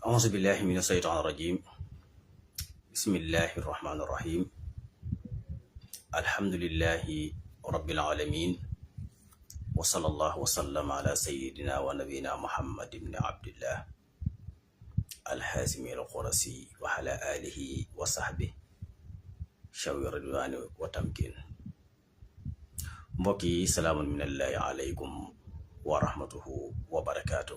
أعوذ بالله من الشيطان الرجيم بسم الله الرحمن الرحيم الحمد لله رب العالمين وصلى الله وسلم على سيدنا ونبينا محمد بن عبد الله الحازم القرسي وعلى آله وصحبه شوي الرضوان وتمكين mbokki salaamun minallahi alaykum wa rahmatuhu wa barakaatu.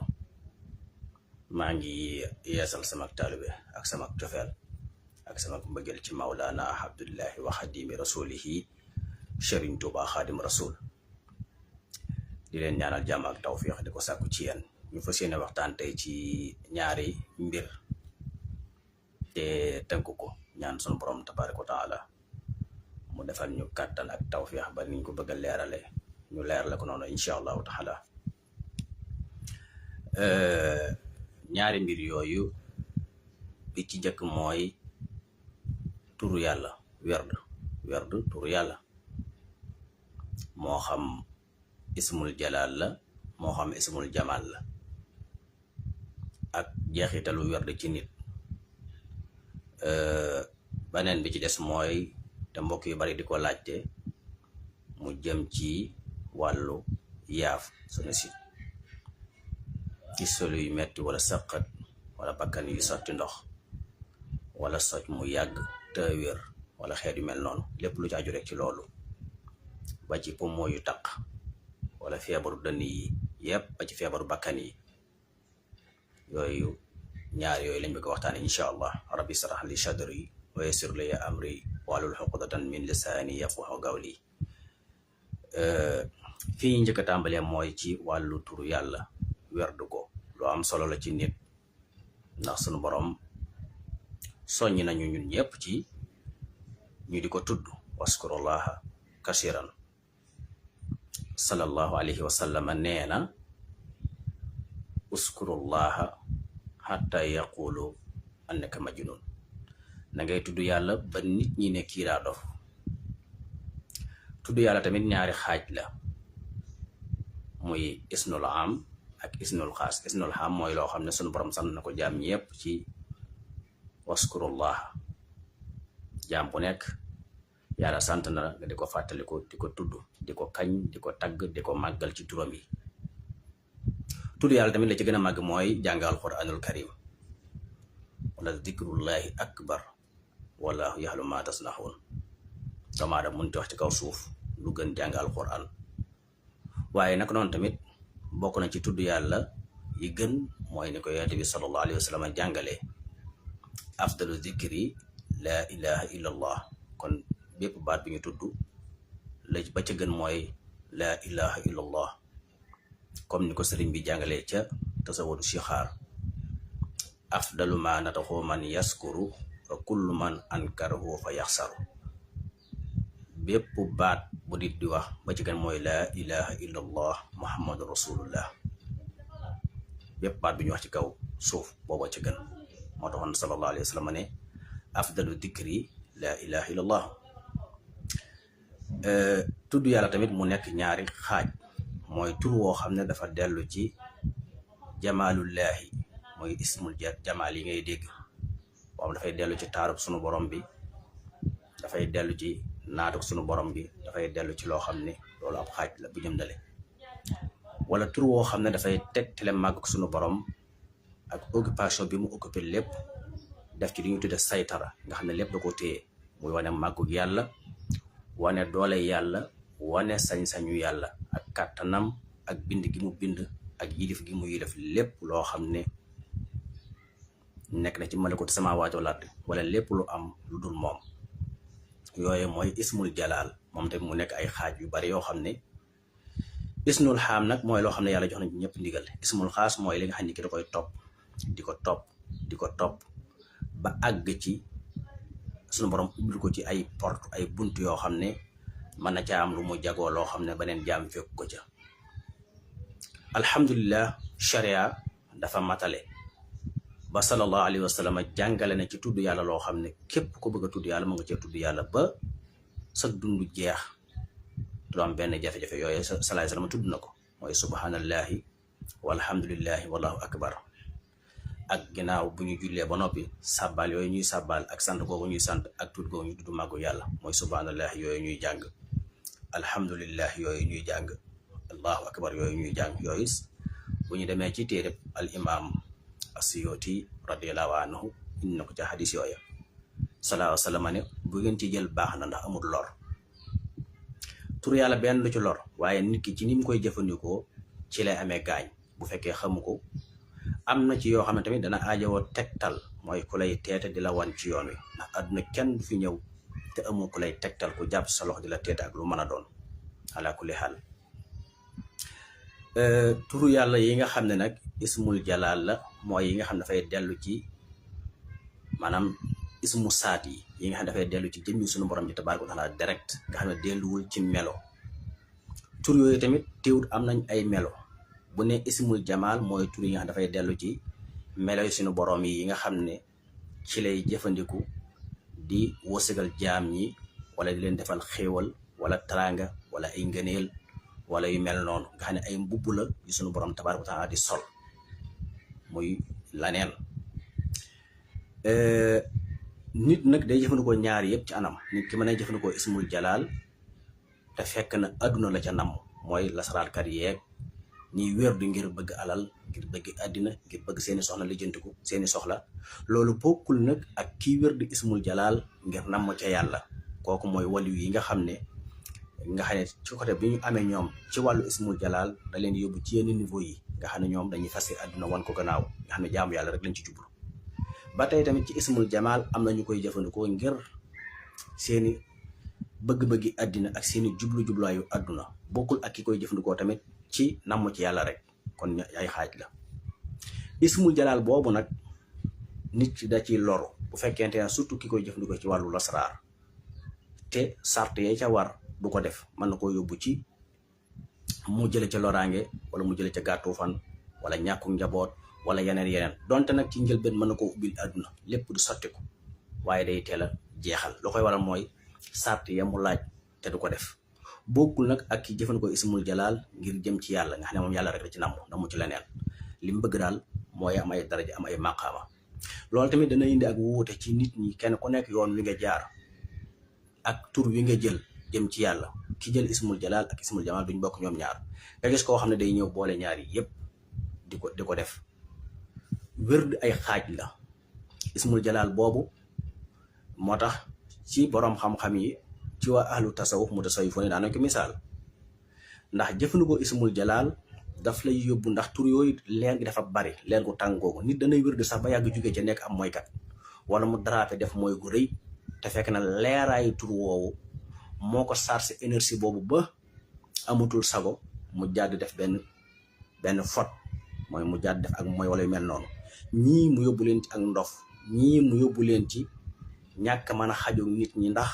maa ngi yeesal sama taalibe ak sama cofeel ak sama mbëggeel ci Mawlana Abdullahi wa xadimi rasulihi Sëriñ Tuuba xaadim rasul di leen ñaanal jàmm ak tawfiix di ko sàkku ci yéen. ñu fas yéene waxtaan tey ci ñaari mbir te tënk ko ñaan sunu borom tabaaraka wa taala mu defal ñu kàttan ak tawfiix ba niñ ko bëgg a leerale ñu leerale ko noonu incha allahu taala. ñaari mbir yooyu bi ci njëkk mooy turu yàlla werd turu yàlla moo xam ismul jalaal la moo xam ismul jamaal la ak jeexitalu werd ci nit. beneen bi ci des mooy te mbokk yu bari di ko laajte mu jëm ci wàllu yaaf sunu si ci solu yu metti wala sëqat wala bakkan yu sotti ndox wala soj mu yàgg te wér wala xeet yu mel noonu lépp lu ci aju rek ci loolu ba ci poumon yu taq wala feebaru dënn yi yépp ba ci feebaru bakkan yi yooyu ñaar yooyu lañ bëgg waxtaane incha allah. rabbi shrah li sadri wa yassir li amri wahlul uqdatan min lisaani yafqahu qawli. fii njëkk a tàmbalee mooy ci wàllu turu yàlla werdu ko lu am solo la ci nit ndax sunu borom soññ nañu ñun ñëpp ci ñu di ko tudd waskurullaha kasiran. sallallahu alayhi wa sallam nee na uskurullaha hatta yaqulu annaka majnun. na ngay tudd yàlla ba nit ñi ne kii daa dof. tudd yàlla tamit ñaari xaaj la muy isnul am ak isnul xaas. isnul am mooy loo xam ne sunu borom sant na ko jaam ñëpp ci waskurullah. jaam bu nekk yàlla sant na nga di ko fàttaliku di ko tudd di ko kañ di ko tagg di ko màggal ci turam yi. tudd yàlla tamit la ci gën a màgg mooy jàngal alquranul karim wala dikrullahi akbar wallahu yaxlu ma tasnaxuun. doomu aadama mënut wax ci kaw suuf lu gën jàng alquran. waaye nag noonu tamit bokk na ci tudd yàlla yi gën mooy ni ko yonent bi sallallahu alayhi wa sallam jàngalee afdalu zikri laa ilaha illa allah. kon bépp baat bi ñu tudd la ba ca gën mooy laa ilaha illa allah comme ni ko sëriñ bi jàngalee ca tasawudu sixaar afdalu ma nataxu man yaskuru fa kullu man ankarahu fa yaxsaru. bépp baat bu nit di wax ba ci gën mooy laa ilaha illa allah muhammadu rasulullah. bépp baat bi ñu wax ci kaw suuf booba ci gën. moo taxoon sallallahu alayhi wa sallam ne afdalu dikri laa ilaha illa allah. tudd yàlla tamit mu nekk ñaari xaaj mooy tur woo xam ne dafa dellu ci jamaalullahi mooy ismul jamaal yi ngay dégg moom dafay dellu ci taarub sunu borom bi, dafay dellu ci naatuk sunu borom bi, dafay dellu ci loo xam ne loolu ab xaaj la bu jëm dale. wala tur woo xam ne dafay tegtale màgg sunu borom ak occupation bi mu occupé lépp def ci li ñu tudde saytara nga xam ne lépp da ko téye muy wane màggug yàlla, wane doole yàlla, wane sañ-sañu yàlla ak kàttanam ak bind gi mu bind ak yilif gi mu yilif lépp loo xam ne nekk na ci malakut samaawaati wal ardi wala lépp lu am lu dul moom. yooyu mooy ismul jalaal. moom tamit mu nekk ay xaaj yu bari yoo xam ne ismul xaam nag mooy loo xam ne yàlla jox nañ ci ñëpp ndigal. ismul xaas mooy li nga xam ne ki da koy topp di ko topp di ko topp ba àgg ci sunu borom ubbil ko ci ay porte ay bunt yoo xam ne mën na caa am lu mu jagoo loo xam ne beneen jaam fekk ko ca. alhamdulillah sharia dafa matale ba sallallahu alayhi wa sallam jàngale na ci tudd yàlla loo xam ne képp ko bëgg a tudd yàlla mu nga cee tudd yàlla ba sa dund jeex du am benn jafe-jafe. yooyu sallallahu alayhi wa sallam tudd na ko mooy subhanallahi walhamdulillahi wallahu akbar ak ginnaaw bu ñu jullee ba noppi sàbbaal yooyu ñuy sàbbaal ak sant googu ñuy sant ak tudd googu ñu tudd màggu yàlla mooy subhanallah yooyu ñuy jàng alhamdulillah yooyu ñuy jàng allahu akbar yooyu ñuy jàng yooyu bu ñu demee ci téereb al imam as-Suyuti radiyallahu anhu indi na ko ca xadis yooya sallallahu alayhi wa sallam ne bu ngeen ci jël baax na ndax amul lor tur yàlla benn lu ci lor waaye nit ki ci ni mu koy jëfandikoo ci lay amee gaañ bu fekkee xamu ko am na ci yoo xam ne tamit dana aajowoo tegtal mooy ku lay teete di la wan ci yoon wi ndax àdduna kenn du fi ñëw te amoo ku lay tegtal ku jàpp sa loxo di la teete ak lu mën a doon ala kulli xaal turu yàlla yi nga xam ne nag ismul jalaal la mooy yi nga xam ne dafay dellu ci maanaam ismu saat yi nga xam ne dafay dellu ci jëmmi suñu borom ji tabaaraka wa taala direct nga xam ne delluwul ci melo tur yooyu tamit teewut am nañ ay melo bu ne ismul jamaal mooy tur yi nga xam dafay dellu ci melo yi suñu borom yi nga xam ne ci lay jëfandiku di wërsëgal jaam ñi wala di leen defal xéewal wala teraanga wala ay ngëneel wala yu mel noonu nga xam ne ay mbubb la yu suñu borom tabaaraka wa taala di sol muy laneen nit nag day jëfandikoo ñaar yëpp ci anam nit ki mën a jëfandikoo ismul jalaal te fekk na adduna la ca namm mooy lasaraarkat yeeg ñiy wér du ngir bëgg alal ngir bëgg àddina ngir bëgg seeni soxla lijjantiku seeni soxla loolu bokkul nag ak kii wér di ismul jalaal ngir namm ca yàlla kooku mooy waliyu yi nga xam ne ci côté bi ñu amee ñoom ci wàllu ismul jalaal da leen yóbbu ci yenn niveau yi nga xam ne ñoom dañuy fase àdduna wan ko gannaaw nga xam ne jaamu yàlla rek lañ ci jublu ba tey tamit ci ismul jamaal am na ñu koy jëfandikoo ngir seeni bëgg-bëggi àddina ak seeni jublu-jublaayu àdduna bokkul ak ki koy jëfandikoo tamit ci namm ci yàlla rek kon ay xaaj la ismul jalaal boobu nag nit ki da ciy loru bu fekkente ne surtout ki koy jëfandikoo ci wàllu lasraar te sart yee ca war du ko def mën na koo yóbbu ci mu jële ca loraange wala mu jële ca gàttu fan wala ñàkku njaboot wala yeneen donte nag ci njëlbeen mën na koo ubbil àdduna lépp du sotti ko waaye day teel a jeexal loo koy waral mooy sart ya mu laaj te du ko def bokkul nag ak ki jëfandikoo ismul jalaal ngir jëm ci yàlla nga xam ne moom yàlla rek la ci namu ci leneen li mu bëgg daal mooy am ay daraja am ay maqaama loolu tamit dana indi ak wuute ci nit ñi kenn ku nekk yoon wi nga jaar ak tur wi nga jël jëm ci yàlla ki jël ismul jalaal ak ismul jamaal duñ bokk ñoom ñaar nga gis koo xam ne day ñëw boole ñaar yi yëpp di ko def wérd ay xaaj la ismul jalaal boobu moo tax ci boroom xam-xam yi ci waa ahlu tasawuf mu tasawuf ne daanañ ko misaal ndax jëfandikoo ismul jalaal daf lay yóbbu ndax tur yooyu leer gi dafa bari leer gu tàng googu nit danay wérd sax ba yàgg jógee ca nekk am mooykat wala mu darape def mooy gu rëy te fekk na leeraayu tur woowu moo ko chargé énergie boobu ba amatul sago mu jàdd def benn fot mooy mu jàdd def ak mooy wala yu mel noonu ñii mu yóbbu leen ci ak ndof ñii mu yóbbu leen ci ñàkk mën a xajoog nit ñi ndax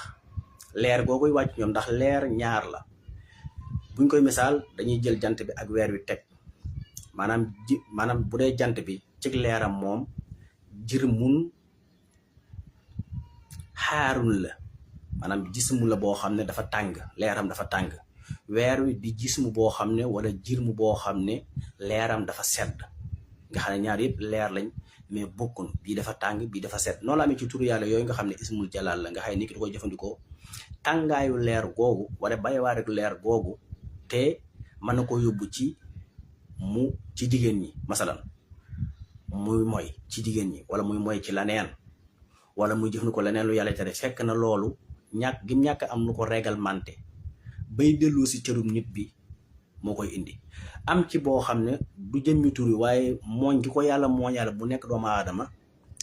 leer googuy wàcc ñoom ndax leer ñaar la buñ koy misaal dañuy jël jant bi ak weer wi teg maanaam bu dee jant bi ci leeram moom jir mun xaarun la maanaam jismu la boo xam ne dafa tàng leeram dafa tàng weer wi di jismu boo xam ne wala jirmu boo xam ne leeram dafa sedd nga xam ne ñaar yëpp leer lañ mais bokkun bii dafa tàng bii dafa sedd noonu la amee ci turu yàlla yooyu nga xam ne ismul jalaal la nga xam ne nit ki da koy jëfandikoo tàngaayu leer googu wala bàyyiwaa rek leer googu te mën na ko yóbbu ci jigéen ñi masalan muy mooy ci jigéen ñi wala muy mooy ci laneen wala muy jëfandikoo leneen lu yàlla tere fekk na loolu ñàkk am lu ko réglementé bay dellu si cërum nit bi moo koy indi am ci boo xam ne du jëmmi tur yi waaye mooñ gi ko yàlla mooñaale bu nekk doomu aadama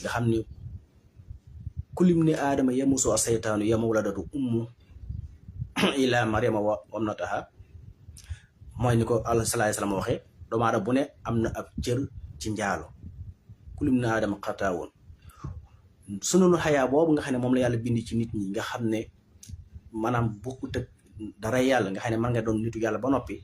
nga xam ne kulim ne aadama yamusu a saytaanu yama waladatu ummu ila mariama wa wamnataha mooy ni ko Allah sallallahu alayhi wasallam waxee doomu aadama bu ne am na ab cër ci njaalo kulim ne aadama xataawoon sununu xayaa boobu nga xam ne moom la yàlla bind ci nit ñi nga xam ne maanaam bokkut ak dara yàlla nga xam ne man nga doon nitu yàlla ba noppi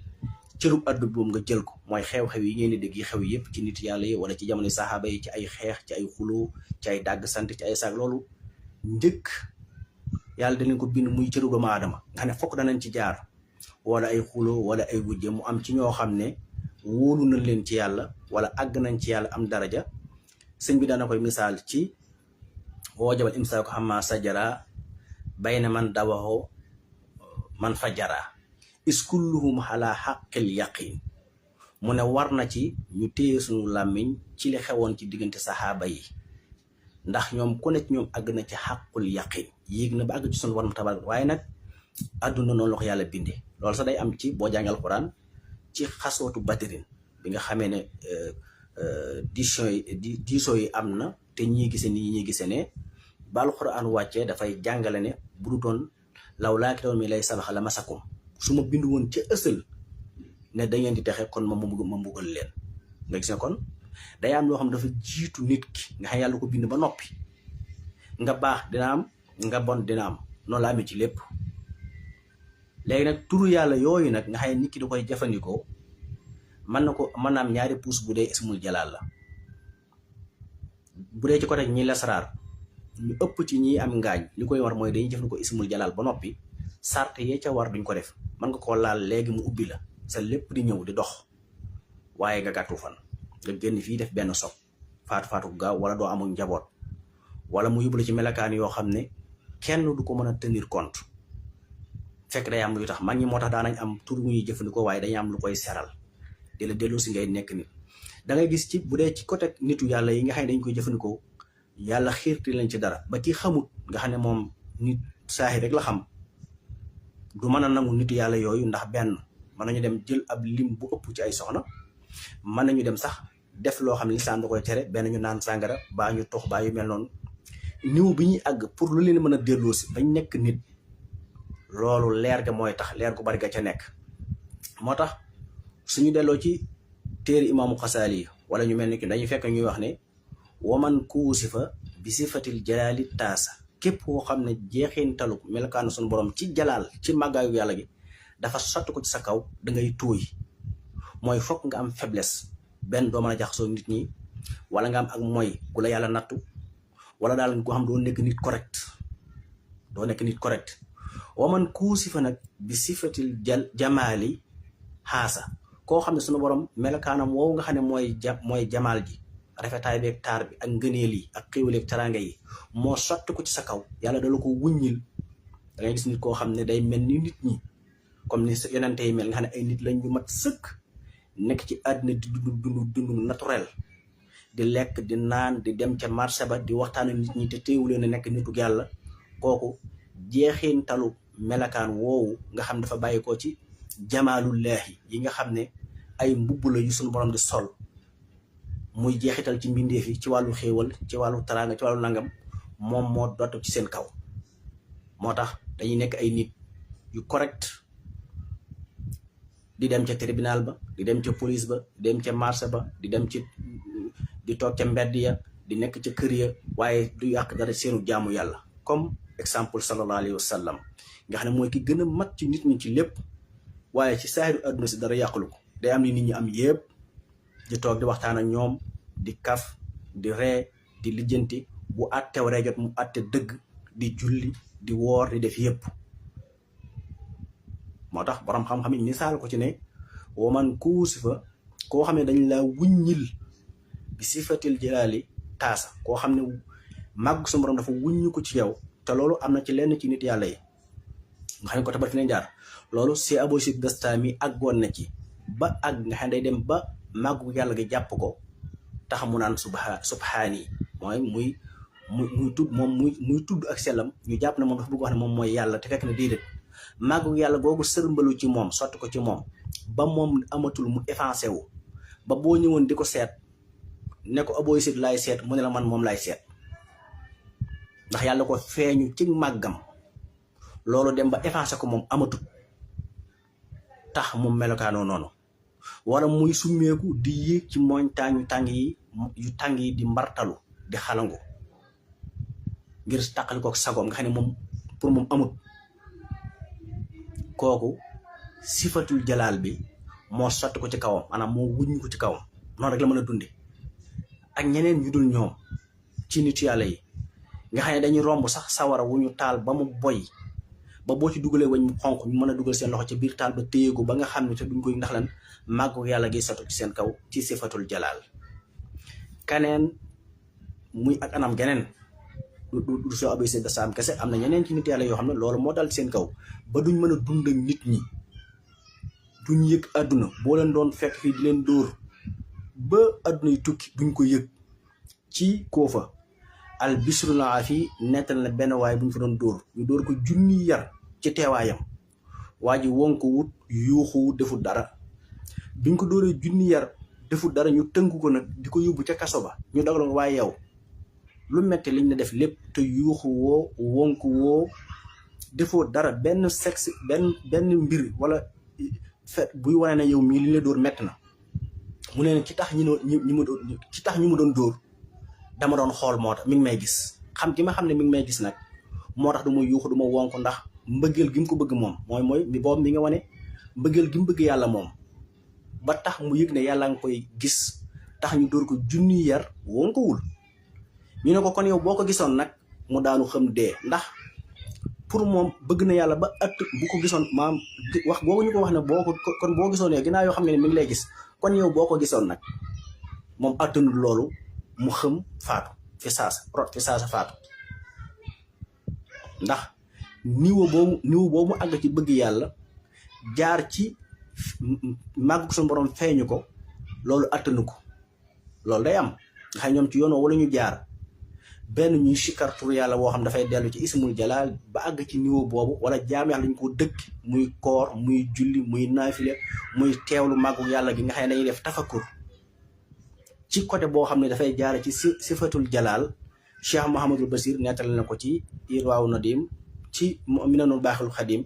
cërub addu boobu nga jël ko mooy xew-xew yi ngeen di dégg yi xew yëpp ci nit yàlla yi wala ci jamono saxaaba yi ci ay xeex ci ay xuloo ci ay dàgg sant ci ay saag loolu njëkk yàlla danañ ko bind muy cëru doomu aadama nga xam ne fokk danañ ci jaar wala ay xuloo wala ay wujje mu am ci ñoo xam ne wóolu nañ leen ci yàlla wala àgg nañ ci yàlla am daraja sëñ bi dana koy misaal ci wajabal imsaaku xamma sajara bayna man dawaxoo man fajara is kulluhum ala xaqil yaqin mu ne war na ci ñu téye suñu làmmiñ ci li xewoon ci diggante saxaaba yi ndax ñoom ku nekk ñoom àgg na ci xaqul yaqin yéeg na ba àgg ci suñu war ma tabarak waaye nag àdduna noonu la ko yàlla bindee loolu sax day am ci boo jàngal Alxuraan ci xasootu batirin bi nga xamee ne diisoo yi am na te ñii gise ni ñii gise ne ba Alxuraan wàccee dafay jàngale ne bu du doon law laa ki doon mi lay sabaxa la masakum su ma bindu woon ca ësal ne da ngeen di texe kon ma mbugal leen nga gis ne kon day am loo xam dafa jiitu nit ki nga xam yàlla ko bind ba noppi nga baax dina am nga bon dina am noonu la amee ci lépp léegi nag turu yàlla yooyu nag nga xam nit ki da koy jëfandikoo mën na am ñaari puus bu dee ismul jalaal la bu dee ci côté ñi lasaraar ñu ëpp ci ñi am ngaañ li koy war mooy dañuy jëfandikoo ismul jalaal ba noppi sart yee ca war duñ ko def mën nga koo laal léegi mu ubbi la sa lépp di ñëw di dox waaye nga gàttu fan nga génn fii def benn sob faatu gaaw wala doo amul njaboot wala mu yóbbu la ci melakaan yoo xam ne kenn du ko mën a tenir compte fekk day am luy tax mag ñi moo tax daanañ am tur bu ñuy jëfandikoo waaye dañuy am lu koy seral di la dellu si ngay nekk nit da ngay gis ci bu dee ci côté nitu yàlla yi nga xam ne dañ koy jëfandikoo yàlla xiirti lañ ci dara ba ki xamut nga xam ne moom nit saaxi rek la xam du mën a nangu nitu yàlla yooyu ndax benn mën nañu dem jël ab lim bu ëpp ci ay soxna mën nañu dem sax def loo xam ne lislaam da koy tere benn ñu naan sàngara baa ñu tox baa yu mel noonu niw bi ñuy àgg pour lu leen mën a delloo si bañ nekk nit loolu leer ga mooy tax leer gu bari ga ca nekk moo tax suñu delloo ci téeri imaamu Xasaali yi wala ñu mel ni ki dañuy fekk ñuy wax ne waman kuusifa bi sifatil jalaali taasa képp koo xam ne jeexintalu melokaanu suñu borom ci jalaal ci màggaayu yàlla gi dafa sotti ko ci sa kaw da ngay tooy mooy fokk nga am faiblesse benn doo mën a jaxasoo nit ñi wala nga am ak mooy gu la yàlla nattu wala daal nga xam doo nekk nit correct waman kuusifa nag bi sifatil jamaali xaasa koo xam ne suñu borom melokaanam woowu nga xam ne mooy jamaal ji rafetaay beeg taar bi ak ngëneel yi ak xéwaleeg teraanga yi moo sotti ko ci sa kaw yàlla dala ko wuññil da ngay gis nit koo xam ne day mel ni nit ñi comme ni yonente yi mel nga xam ne ay nit lañ ñu mat sëkk nekk ci àddina di dund naturel di lekk di naan di dem ca marché ba di waxtaan ak nit ñi te teewulee na nekk nitu yàlla kooku jeexintalu melakaan woowu nga xam dafa bàyyi ko ci jamaalullaahi yi nga xam ne ay mbubb la yu suñu borom di sol muy jeexital ci mbindeef yi ci wàllu xéewal ci wàllu taraanga ci wàllu nangam moom moo dootu ci seen kaw moo tax dañuy nekk ay nit yu correct di dem ca tribunal ba di dem ca police ba di dem ca marché ba di toog ca mbedd ya di nekk ca kër ya waaye du yàq dara seenu jaamu yàlla comme exemple sallallahu alayhi wa sallam nga xam ne mooy ki gën a mat ci nit ñi ci lépp waaye ci saaxiru àdduna si dara yàqulu ko day am li nit ñi am yépp di toog di waxtaan ak ñoom di kaf di ree di lijjanti bu àtte waree jot mu àtte dëgg di julli di woor di def yépp moo tax borom xam-xam yi misaal ko ci ne waman kuusifa koo xam ne dañ la wuññil bi sifatil jalaali taasa koo xam ne màgg su borom dafa wuññu ko ci yow te loolu am na ci lenn ci nit yàlla yi nga xam ne ko tabar fi ne jaar loolu si Abu Yazid Bastami àggoon na ci ba àgg nga xam ne day dem ba màggu yàlla gi jàpp ko tax mu naan subhaani mooy muy tudd ak sellam ñu jàpp ne moom dafa bëgg wax ne moom mooy yàlla te fekk na déedéet màggu yàlla googu sërmbalu ci moom sotti ko ci moom ba moom amatul mu effacé wu ba boo ñëwoon di ko seet ne ko Abu Yazid laay seet mu ne la man moom laay seet ndax yàlla ko feeñu ci màggam loolu dem ba effacé ko moom amatul tax mu melokaanoo noonu wala muy summeeku di yéeg ci montagne yu tàng yi di mbartalu di xalangu ngir tàqali kook sagoom nga xam ne moom pour moom amut kooku sifatul jalaal bi moo sotti ko ci kawam maanaam moo wuñ ko ci kawam noonu rek la mën a dunde ak ñeneen ñu dul ñoom ci nitu yàlla yi nga xam ne dañuy romb sax sawara wu ñu taal ba mu boy ba boo ci dugalee wañ mu xonq ñu mën a dugal seen loxo ci biir taal ba téye ko ba nga xam ne te duñ koy ndax lan màggu yàlla gi sotti ci seen kaw ci sifatul jalaal kaneen muy ak anam geneen du soo abee seen saam kese am na ñeneen ci nit yàlla yoo xam ne loolu moo dal seen kaw ba duñ mën a dund ak nit ñi duñ yëg àdduna boo leen doon fekk fii di leen dóor ba àdduna yi tukki duñ ko yëg ci koofa al bisru la fi nettal na benn waay bu ñu fa doon dóor ñu dóor ko junni yar ci teewaayam waa ji won ko wut yuuxu wut deful dara biñ ko dóoree junni yar deful dara ñu tënk ko nag di ko yóbbu ca kaso ba ñu dagaloon waaye yow lu metti liñ la def lépp te yuuxu woo wonk woo defoo dara benn sexe benn mbir wala fet buy wane ne yow mii li la dóor metti na mu ne ci tax ñu ma doon dóor dama doon xool moo tax mi ngi may gis xam gi ma xam ne mi ngi may gis nag moo tax du ma yuuxu du ma wonk ndax mbëggeel gi mu ko bëgg moom mooy boobu mi nga wane mbëggeel gi mu bëgg yàlla moom ba tax mu yëg ne yàlla nga koy gis tax ñu dóor ko junni yar wonkowul ñu ne ko kon yow boo ko gisoon nag mu daanu xam dee ndax pour moom bëgg na yàlla ba at bu ko gisoon maam wax boobu ñu ko wax ne boo ko kon boo gisoon yow ginnaaw yoo xam ne mi ngi lay gis kon yow boo ko gisoon nag moom attanul loolu mu xëm faatu fi saasa faatu ndax niveau boobu mu àgg ci bëgg yàlla jaar ci màgg ko suñu borom feeñu ko loolu attanu ko loolu day am nga xam ñoom ci yoon wala ñu jaar benn ñuy sikkar tur yàlla boo xam dafay dellu ci ismul jalaal ba àgg ci niveau boobu wala jaam yàlla ñu ko dëkk muy koor muy julli muy naafile muy teewlu màggu yàlla gi nga xam ne dañuy def tafakkur ci côté boo xam ne dafay jaare ci sifatul jalaal Cheikh Mouhamadul Basir nettali na ko ci Irwaawu Nadim ci Minanul Baaxil Xadim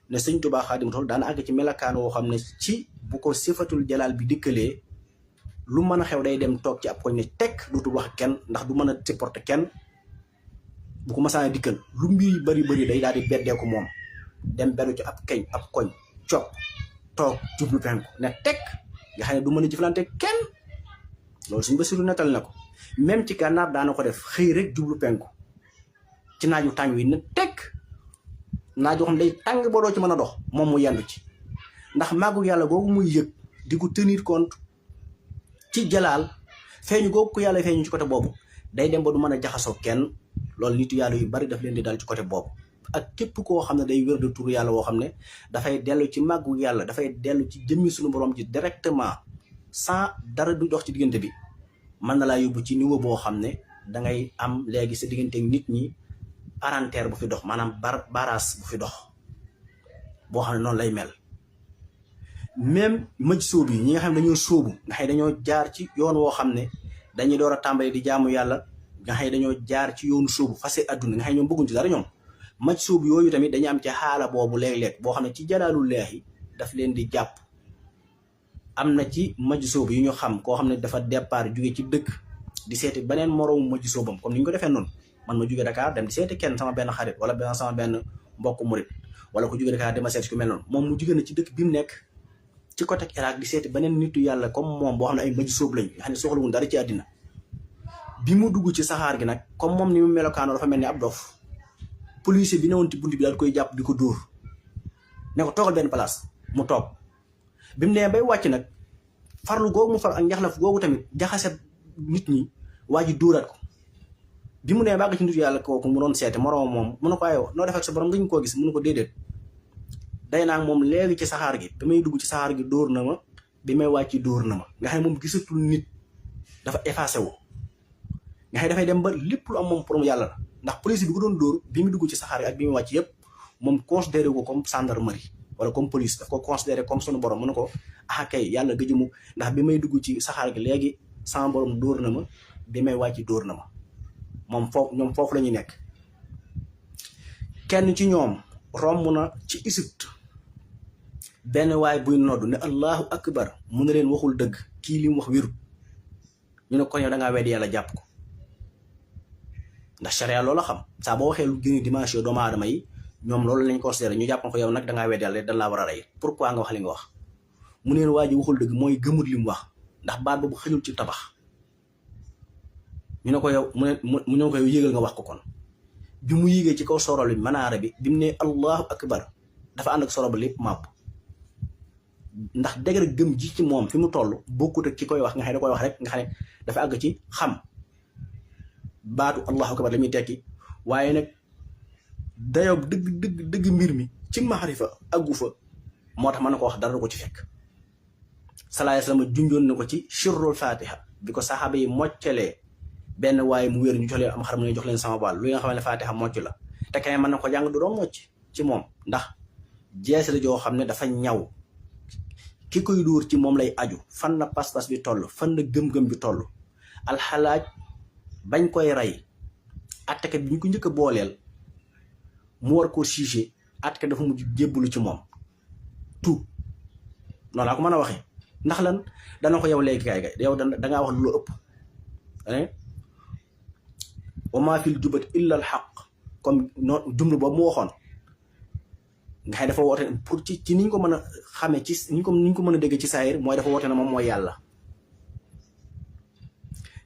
ne sëñ Tuubaa Xaadimu Rasuul daana àgg ci melakaan woo xam ne ci bu ko sifatul jalaal bi dikkalee lu mën a xew day dem toog ci ab koñ ne tekk dootul wax kenn ndax du mën a supporter kenn bu ko masaana dikkal lu mbir yu bari day daal di beddeeku moom dem beru ci ab koñ cop toog jublu penku ne tekk nga xam ne du mën a jëflante kenn loolu suñ Basiru nettal na ko même ci gànnaar daana ko def xëy rek jublu penku ci naaju tàng wi ne tekk naaju xam day tàng ba doo ci mën a dox moom mu yendu ci ndax màggu yàlla googu muy yëg di ko tenir compte ci jalaal feeñu googu ko yàlla feeñu ci côté boobu day dem ba du mën a jaxasoo kenn loolu nitu yàlla yu bari daf leen di dal ci côté boobu ak képp koo xam ne day wér de tur yàlla woo xam ne dafay dellu ci màggu yàlla dafay dellu ci jëmmi suñu borom ji directement sans dara du dox ci diggante bi mën na laa yóbbu ci niveau boo xam ne dangay am léegi sa diggante nit ñi parenthèse bu fi dox maanaam barage bu fi dox boo xam ne noonu lay mel même mëj sóobu yi ñi nga xam ne dañoo sóobu nga xam ne dañoo jaar ci yoon woo xam ne dañuy door a tàmbali di jaamu yàlla nga xam ne dañoo jaar ci yoonu sóobu fase adduna nga xam ne ñoom bëgguñ ci dara ñoom mëj sóobu yooyu tamit dañuy am ci xaala boobu léeg-léeg boo xam ne ci jalaalu leexi daf leen di jàpp am na ci mëj sóobu yi ñu xam koo xam ne dafa départ jóge ci dëkk di seeti beneen moroomu mëj sóobam comme ni ñu ko defee noonu man ma jóge Dakar dem di seeti kenn sama benn xarit wala sama benn mbokku murit wala ko jóge Dakar dama seeti ku mel noonu moom mu jóge na ci dëkk bi mu nekk ci côté Irak di seeti beneen nitu yàlla comme moom boo xam ne ay mëj sóob lañ nga xam ne soxlawul dara ci àddina bi mu dugg ci saxaar gi nag comme moom ni mu melokaanoo dafa mel ni ab dof policier bi newoon ci bunt bi daal koy jàpp di ko dóor ne ko toogal benn place mu toog bi mu nee bay wàcc nag farlu googu mu far ak njaxlaf googu tamit jaxase nit ñi waa ji dóoraat ko bi mu nee bàgg ci nitu yàlla kooku mu doon seete moroom moom mu ne ko ayoo noo def ak sa borom dañu koo gis mu ne ko déedéet day naa moom léegi ci saxaar gi bi may dugg ci saxaar gi dóor na ma bi may wàcc dóor na ma nga xam ne moom gisatul nit dafa effacé wu nga xam ne dafay dem ba lépp lu am moom pour yàlla la ndax police bi ko doon dóor bi mu dugg ci saxaar gi ak bi muy wàcc yëpp moom considéré ko comme gendarmerie wala comme police daf ko considéré comme sunu borom mu ne ko ah kay yàlla gëjumu ndax bi may dugg ci saxaar gi léegi sama borom dóor na ma bi may wàcc dóor na ma ñoom foofu la ñuy nekk. kenn ci ñoom romb na ci Égypte benn waay buy noddu ne allahu akbar mu ne leen waxul dëgg kii li mu wax wérut ñu ne ko yow da ngaa weddi yàlla jàpp ko ndax charia loolu la xam saa boo waxee lu génn dimension doomu aadama yi ñoom loolu lañ considéré ñu jàpp ko yow nag da ngaa weddi yàlla dañ laa war a rey pourquoi nga wax li nga wax mu neen waa ji waxul dëgg mooy gëmut li mu wax ndax baat boobu xëñul ci tabax ñu ne ko yow mu ne ko yow yéegal nga wax ko kon bi mu yéegee ci kaw sorol bi manaara bi bi mu ne allahu akbar dafa ànd ak soro ba lépp màpp ndax dëgg gëm ji ci moom fi mu toll bokkut ak ki koy wax nga xam ne da koy wax rek nga xam ne dafa àgg ci xam baatu allahu akbar la muy tekki waaye nag dayoo dëgg mbir mi ci maarifa aggu fa moo tax mën na ko wax dara du ko ci fekk. sallallahu alayhi wasallam junjoon na ko ci sirrul fatiha bi ko saxaaba yi moccalee benn waaye mu wér ñu jox leen am xar mu ne jox leen sama baal lu nga xam ne fatiha mocc la te keneen mën na ko jàng du doon mocc ci moom ndax jees la joo xam ne dafa ñaw ki koy dóor ci moom lay aju fan la pas-pas bi toll fan la gëm-gëm bi toll. alxalaaj bañ koy rey attekat bi ñu ko njëkk a booleel mu war koo jugé attekat dafa mujj jébbalu ci moom tout noonu laa ko mën a waxee ndax lan dana ko yow léegi kay yow dangaa wax lu ëpp wa maa fil jubat illa al xaq comme noonu jumlu boobu mu waxoon nga xam dafa woote pour ci niñ ko mën a xamee ci niñ ko mën a dégg ci saayir mooy dafa woote na moom mooy yàlla.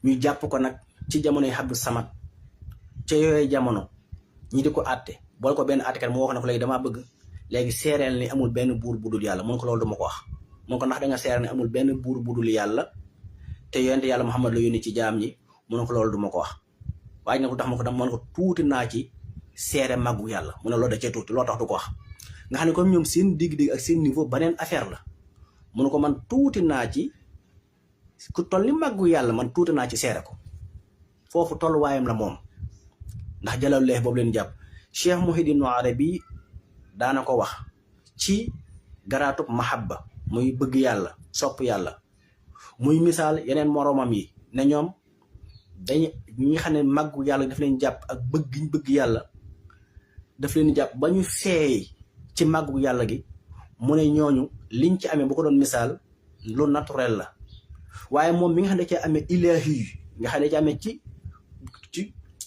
ñu jàpp ko nag ci jamonoy Abdu Samad ca yooyu jamono ñi di ko àtte boole ko benn àttekat mu wax ne ko léegi damaa bëgg léegi seereel ni amul benn buur bu dul yàlla mun ko loolu duma ko wax mun ko ndax da nga seereel ni amul benn buur bu dul yàlla te yonent yàlla Muhammad la yónni ci jaam ñi mun ko loolu duma ko wax waaye nag lu tax ma ko dam mën ko tuuti naa ci seere màggu yàlla mu ne loolu da cee tuuti loo tax du ko wax nga xam ne comme ñoom seen digg-digg ak seen niveau beneen affaire la mun ko man tuuti naa ci ku toll ni màggu yàlla man tuuti naa ci seere ko foofu tolluwaayam la moom ndax Jalaalullaah boobu leen jàpp Cheikh Muhyiddin Arabi daana ko wax ci garaatub mahabba muy bëgg yàlla sopp yàlla muy misaal yeneen moroomam yi ne ñoom dañ ñi nga xam ne màggu yàlla daf leen jàpp ak bëgg yàlla daf leen jàpp ba ñu seey ci màggu yàlla gi mu ne ñooñu liñ ci amee bu ko doon misaal lu naturel la waaye moom mi nga xam ne da cee amee ilaahi yi nga xam ne da cee amee ci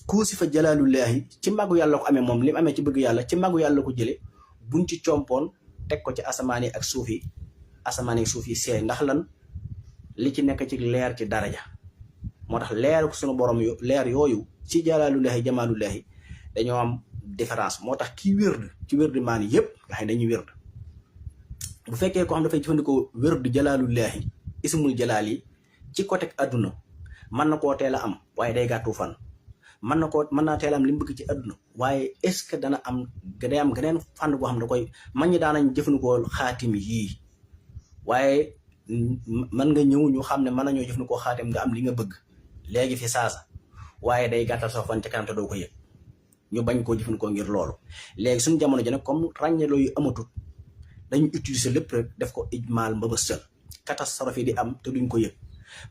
kuusi fa jalaalullaahi ci màggu yàlla ko amee moom li mu amee ci bëgg yàlla ci màggu yàlla ko jële buñ ci compoon teg ko ci asamaan yi ak suuf yi asamaan yi suuf yi seey ndax lan li ci nekk ci leer ci daraja moo tax leer ko sunu borom leer yooyu ci jalaalullaahi jamaalullaahi dañoo am différence moo tax ki wérd ci wérd maan yëpp nga xam ne dañuy wérd bu fekkee ko xam dafay jëfandikoo wérd jalaalullaahi ismul jalaal yi ci côté adduna mën na koo teel a am waaye day gàttu fan mën naa teel am li mu bëgg ci adduna waaye est-ce que dana am day am geneen fànn boo xam ne da koy man ñi daanañ jëfandikoo xaatim yii waaye mën nga ñëw ñu xam ne mën nañoo jëfandikoo xaatim nga am li nga bëgg léegi fi saasa waaye day gàttal soo fan ca kanam te doo ko yëg ñu bañ koo jëfandikoo ngir loolu léegi suñu jamono ji nag comme ràññeloo yu amatut dañu utiliser lépp rek def ko ijmaal mbëbëstal catastrophe yi di am te duñ ko yëg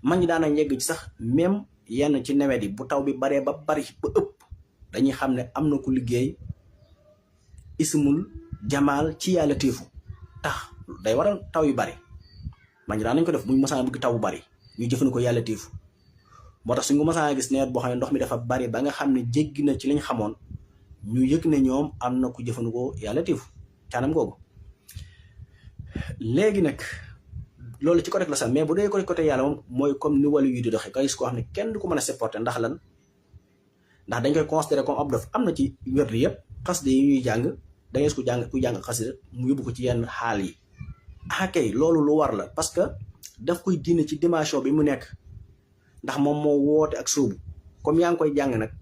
man ñi daanañ yegg ci sax même yenn ci nawet yi bu taw bi baree ba bari ba ëpp dañuy xam ne am na ku liggéey ismul jamaal ci yàlla téefu tax day waral taw yu bari man ñi daan nañ ko def buñ masaan bëgg taw bu bari ñu jëfandikoo yàlla téefu moo tax suñ ko masaan gis nawet boo xam ne ndox mi dafa bari ba nga xam ne jéggi na ci liñ xamoon ñu yëg ne ñoom am na ku jëfandikoo yàlla téefu caanam googu léegi nag loolu ci côté la sax mais bu dee côté yàlla moom mooy comme ni wàllu yu di doxee ka gis koo xam ne kenn du ko mën a supporter ndax lan ndax dañ koy considérer comme ab dof am na ci wérd yëpp xasida yi ñuy jàng da ngay ku jàng xasida mu yóbbu ko ci yenn xaal yi kay loolu lu war la parce que daf koy diine ci dimension bi mu nekk ndax moom moo woote ak sóobu comme yaa ngi koy jàng nag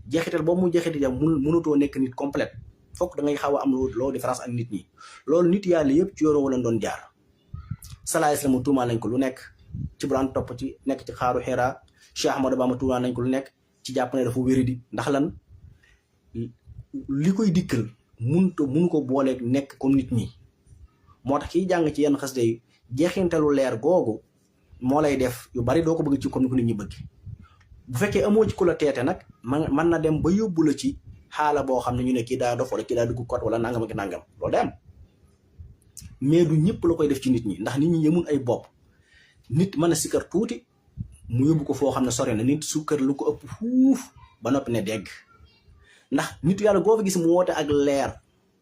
jeexital boobu mu jeexital jam mënutoo nekk nit complète fokk da ngay xaw a am loo différence ak nit ñi loolu nit yàlla yëpp ci yoon wala doon jaar salaay salaam tuumaal nañ ko lu nekk ci buraan topp ci nekk ci xaaru Hira Cheikh Ahmadou Bamba tuumaal nañ ko lu nekk ci jàpp ne dafa wéradi ndax lan li koy dikkal munu ko booleeg nekk comme nit ñi moo tax kiy jàng ci yenn xasida yi jeexintalu leer googu moo lay def yu bari doo ko bëgg ci comme ni ko nit ñi bëgg bu fekkee amoo ci ku la teete nag mën na dem ba yóbbu la ci xaala boo xam ne ñu ne kii daa dof wala kii daa dugg kot wala nangam ak nangam loolu day am mais du ñëpp la koy def ci nit ñi ndax nit ñi yemul ay bopp nit mën a sikkar tuuti mu yóbbu ko foo xam ne sore na nit sukkar lu ko ëpp fuuf ba noppi ne dégg ndax nit yàlla goo fa gis mu woote ak leer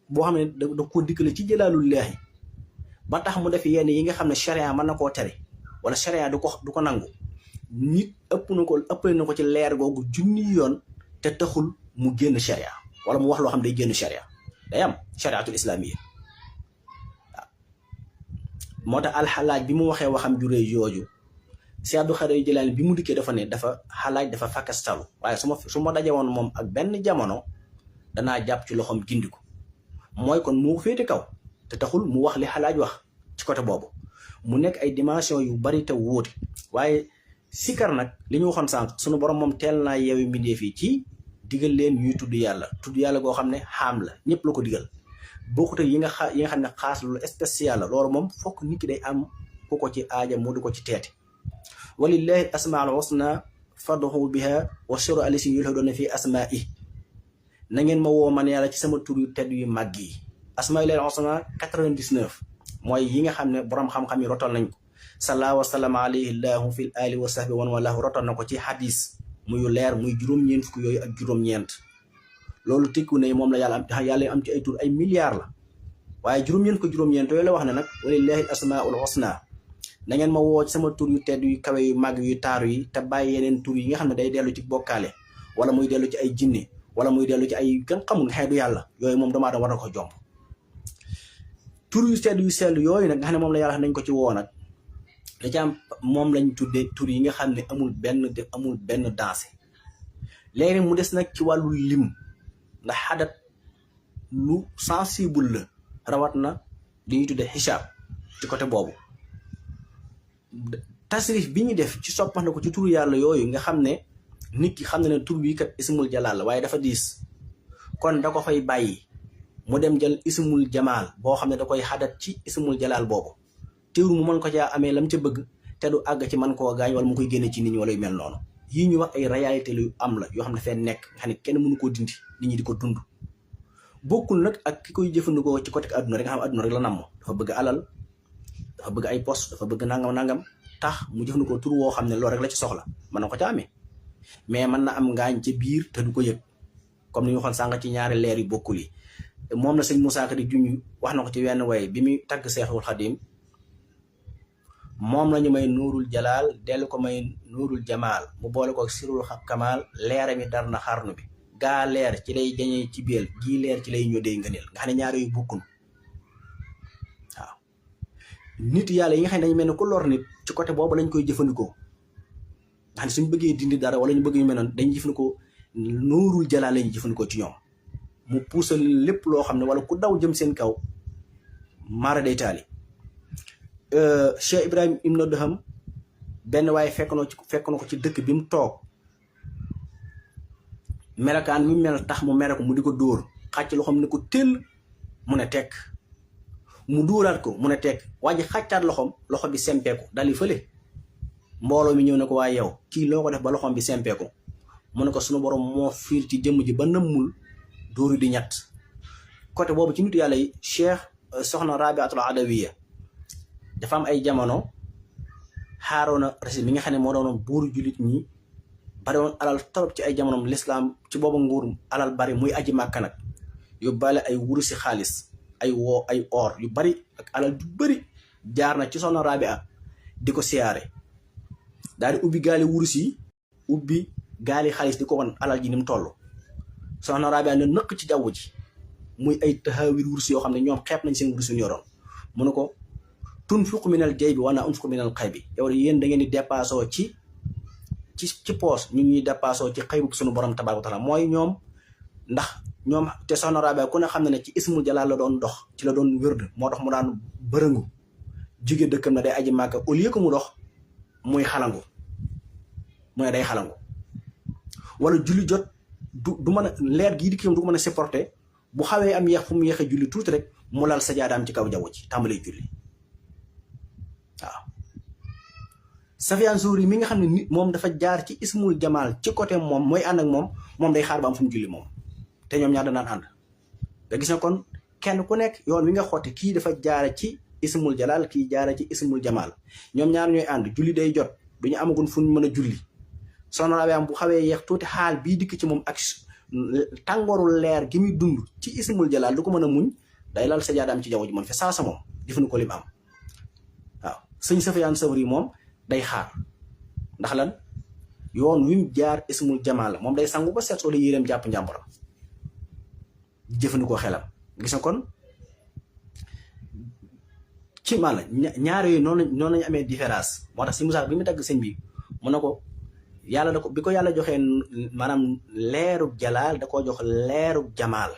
boo xam ne da ko dikkale ci jalaalullaahi ba tax mu def yenn yi nga xam ne charia mën na koo tere wala charia du ko nangu nit ëppale na ko ci leer googu junni yoon te taxul mu génn charia wala mu wax loo xam day génn charia day am chariatul islamiyya moo tax alxalaaj bi mu waxee waxam juree jooju si Abdou Xaadir Jilaani bi mu dikkee dafa ne dafa xalaaj dafa fakkastalu waaye su ma daje woon moom ak benn jamono danaa jàpp ci loxoom gindi ko mooy kon moo féete kaw te taxul mu wax li xalaaj wax ci côté boobu mu nekk ay dimension yu bari te wóote waaye sikar nag li ñu waxoon sànq sunu borom moom teel naa yeewi mbindeef yi ci digal leen ñuy tudd yàlla goo xam ne xaam la ñëpp la ko digal bokkut ak yi nga xam ne xaas lu spécial la loolu moom fokk nit ki day am ku ko ci aaja moo du ko ci teete walillahi asmaul husna fad'uhu biha wa sirru alisi yulhaduna fi asma'i na ngeen ma woo man yàlla ci sama tur yu tedd yu màgg yi asmaul husna 99 mooy yi nga xam ne borom xam-xam yi rotal nañ ko salla wa sallama alayhi llahu fil ali wa sahbi wan wallahu rotal na ko ci hadis muy leer muy juróom-ñeent fukk yooyu ak juróom-ñeent loolu tekku ne moom la yàlla am ci ay tur ay milliards la waaye juróom-ñeent ko juróom-ñeent yooyu la wax ne nag walillahi asmaul husna na ngeen ma woo ci sama tur yu tedd yu kawe yu màgg yu taaru yi te bàyyi yeneen tur yi nga xam ne day dellu ci bokkaale wala muy dellu ci ay jinne wala muy dellu ci ay gën xamul xeetu yàlla yooyu moom damaa war na ko jomb tur yu tedd yu sell yooyu nag nga xam ne moom la yàlla nañ ko ci woo nag da ci am moom lañ tuddee tur yi nga xam ne amul benn dansé léegi mu des nag ci wàllu lim ndax xadat lu sensible la rawat na li ñuy tuddee xisaab ci côté boobu tasrif bi ñu def ci soppax na ko ci turu yàlla yooyu nga xam ne nit ki xam ne ne tur bii kat ismul jalaal la waaye dafa diis kon da ko fay bàyyi mu dem jël ismul jamaal boo xam ne da koy xadat ci ismul jalaal boobu teewul mu mën ko caa amee lam ca bëgg te du àgg ci man koo gaañ wala mu koy génne ci nit ñi wala yu mel noonu yii ñu wax ay réalité lu am la yoo xam ne fee nekk nga xam ne kenn mënu koo dindi nit ñi di ko dund bokkul nag ak ki koy jëfandikoo ci côté àdduna rek nga xam àdduna rek la namm dafa bëgg alal dafa bëgg ay poste dafa bëgg nangam tax mu jëfandikoo tur woo xam ne loolu rek la ci soxla mën na ko ca amee mais mën na am ngaañ ca biir te du ko yëg comme ni ñu waxoon sànq ci ñaari leer yu bokkul yi moom la sëñ Moussa Ka di junj wax na ko ci wenn way bi muy tagg Seexul Xadim moom la ñu may nuurul jalaal dellu ko may nuurul jamaal mu boole ko sirul kamaal leera mi dar na xarnu bi gaa leer ci lay jañee ci biir gii leer ci lay ñodee ngëneel nga xam ne ñaar yu bokkul waaw nit yàlla yi nga xam ne dañu mel ne ku lor nit ci côté boobu lañ koy jëfandikoo nga xam ne suñu bëggee dindi dara wala ñu bëgg ñu mel noonu dañuy jëfandikoo nuurul jalaal lañuy jëfandikoo ci ñoom mu puusal lépp loo xam ne wala ku daw jëm seen kaw maara day taali Cheikh Ibrahim Ibn Adham benn waaye fekk na ko ci dëkk bi mu toog melakaan mi mel tax mu mere ko mu di ko dóor xàcc loxoom ne ko tëll mu ne tekk mu dóoraat ko mu ne tekk waa ji xàccaat loxo bi sempeeku dal di fële mbooloo mi ñëw ne ko waaye yow kii loo ko def ba loxoom bi sempeeku mu ne ko sunu borom moo fiir ci jëmm ji ba nëmmul dóoru di ñett côté boobu ci nitu yàlla yi Cheikh soxna Rabiatul Adawiya dafa am ay jamono Haaruna Rasiid mi nga xam ne moo doonoon buuru jullit ñi bari woon alal torop ci ay jamonoom lislaam ci booba nguur alal bari muy aji màkka nag yóbbaale ay wurusi xaalis ay or yu bari ak alal yu bari jaar na ci soxna Rabia di ko siyaare daal di ubbi gaali wurus yi ubbi gaali xaalis di ko wan alal ji ni mu toll soxna Rabia ne nëkk ci jaww ji muy ay taxawir wurus yoo xam ne ñoom xeeb nañ seen wurus yu ñoroon mu ne ko tunfiqu minal jaybi wa ana unfiqu minal xaybi yow de yéen da ngeen di dépassoo ci poos ñu ñuy dépassoo ci xaybu suñu borom tabaaraka wa taala mooy ñoom ndax ñoom te soxna Rabia ku ne xam ne ci ismul jalaal la doon dox ci la doon wërd moo tax mu daan bërëngu jóge dëkkam na day aji màkka au lieu que mu dox muy xalangu mu ne day xalangu wala julli jot du mën a leer gii di kii du ko mën a supporter bu xawee am yeex fu mu yeexee julli tuuti rek mu lal sajaadaam ci kaw jaww ji tàmbalee julli waaw Safiyaan Zuhri mi nga xam ne nit moom dafa jaar ci ismul jamaal ci côté moom mooy ànd ak moom day xaar ba am fu mu julli moom te ñoom ñaar danaan ànd nga gis ne kon kenn ku nekk yoon wi nga xotti kii dafa jaare ci ismul jalaal kii jaare ci ismul jamaal ñoom ñaar ñooy ànd julli day jot du ñu amagun fu ñu mën a julli soxna Rabia bu xawee yeex tuuti xaal bii dikk ci moom ak tàngooru leer gi muy dund ci ismul jalaal du ko mën a muñ day lal sajaadaam ci jaww ji moom fi saasa moom jëfandu ko lim am waaw sëñ Safiyaan Zuhri moom day xaar ndax lan yoon wi mu jaar ismul jamaal la moom day sangu ba set soo yéreem jàpp njàmburam jëfandikoo xelam gis nga kon ci maanaam ñaar yooyu noonu lañu amee différence moo tax si Moussa bi mu tagg sëñ bi mu ne ko yàlla da ko bi ko yàlla joxee maanaam leerug jalaal da koo jox leerug jamaal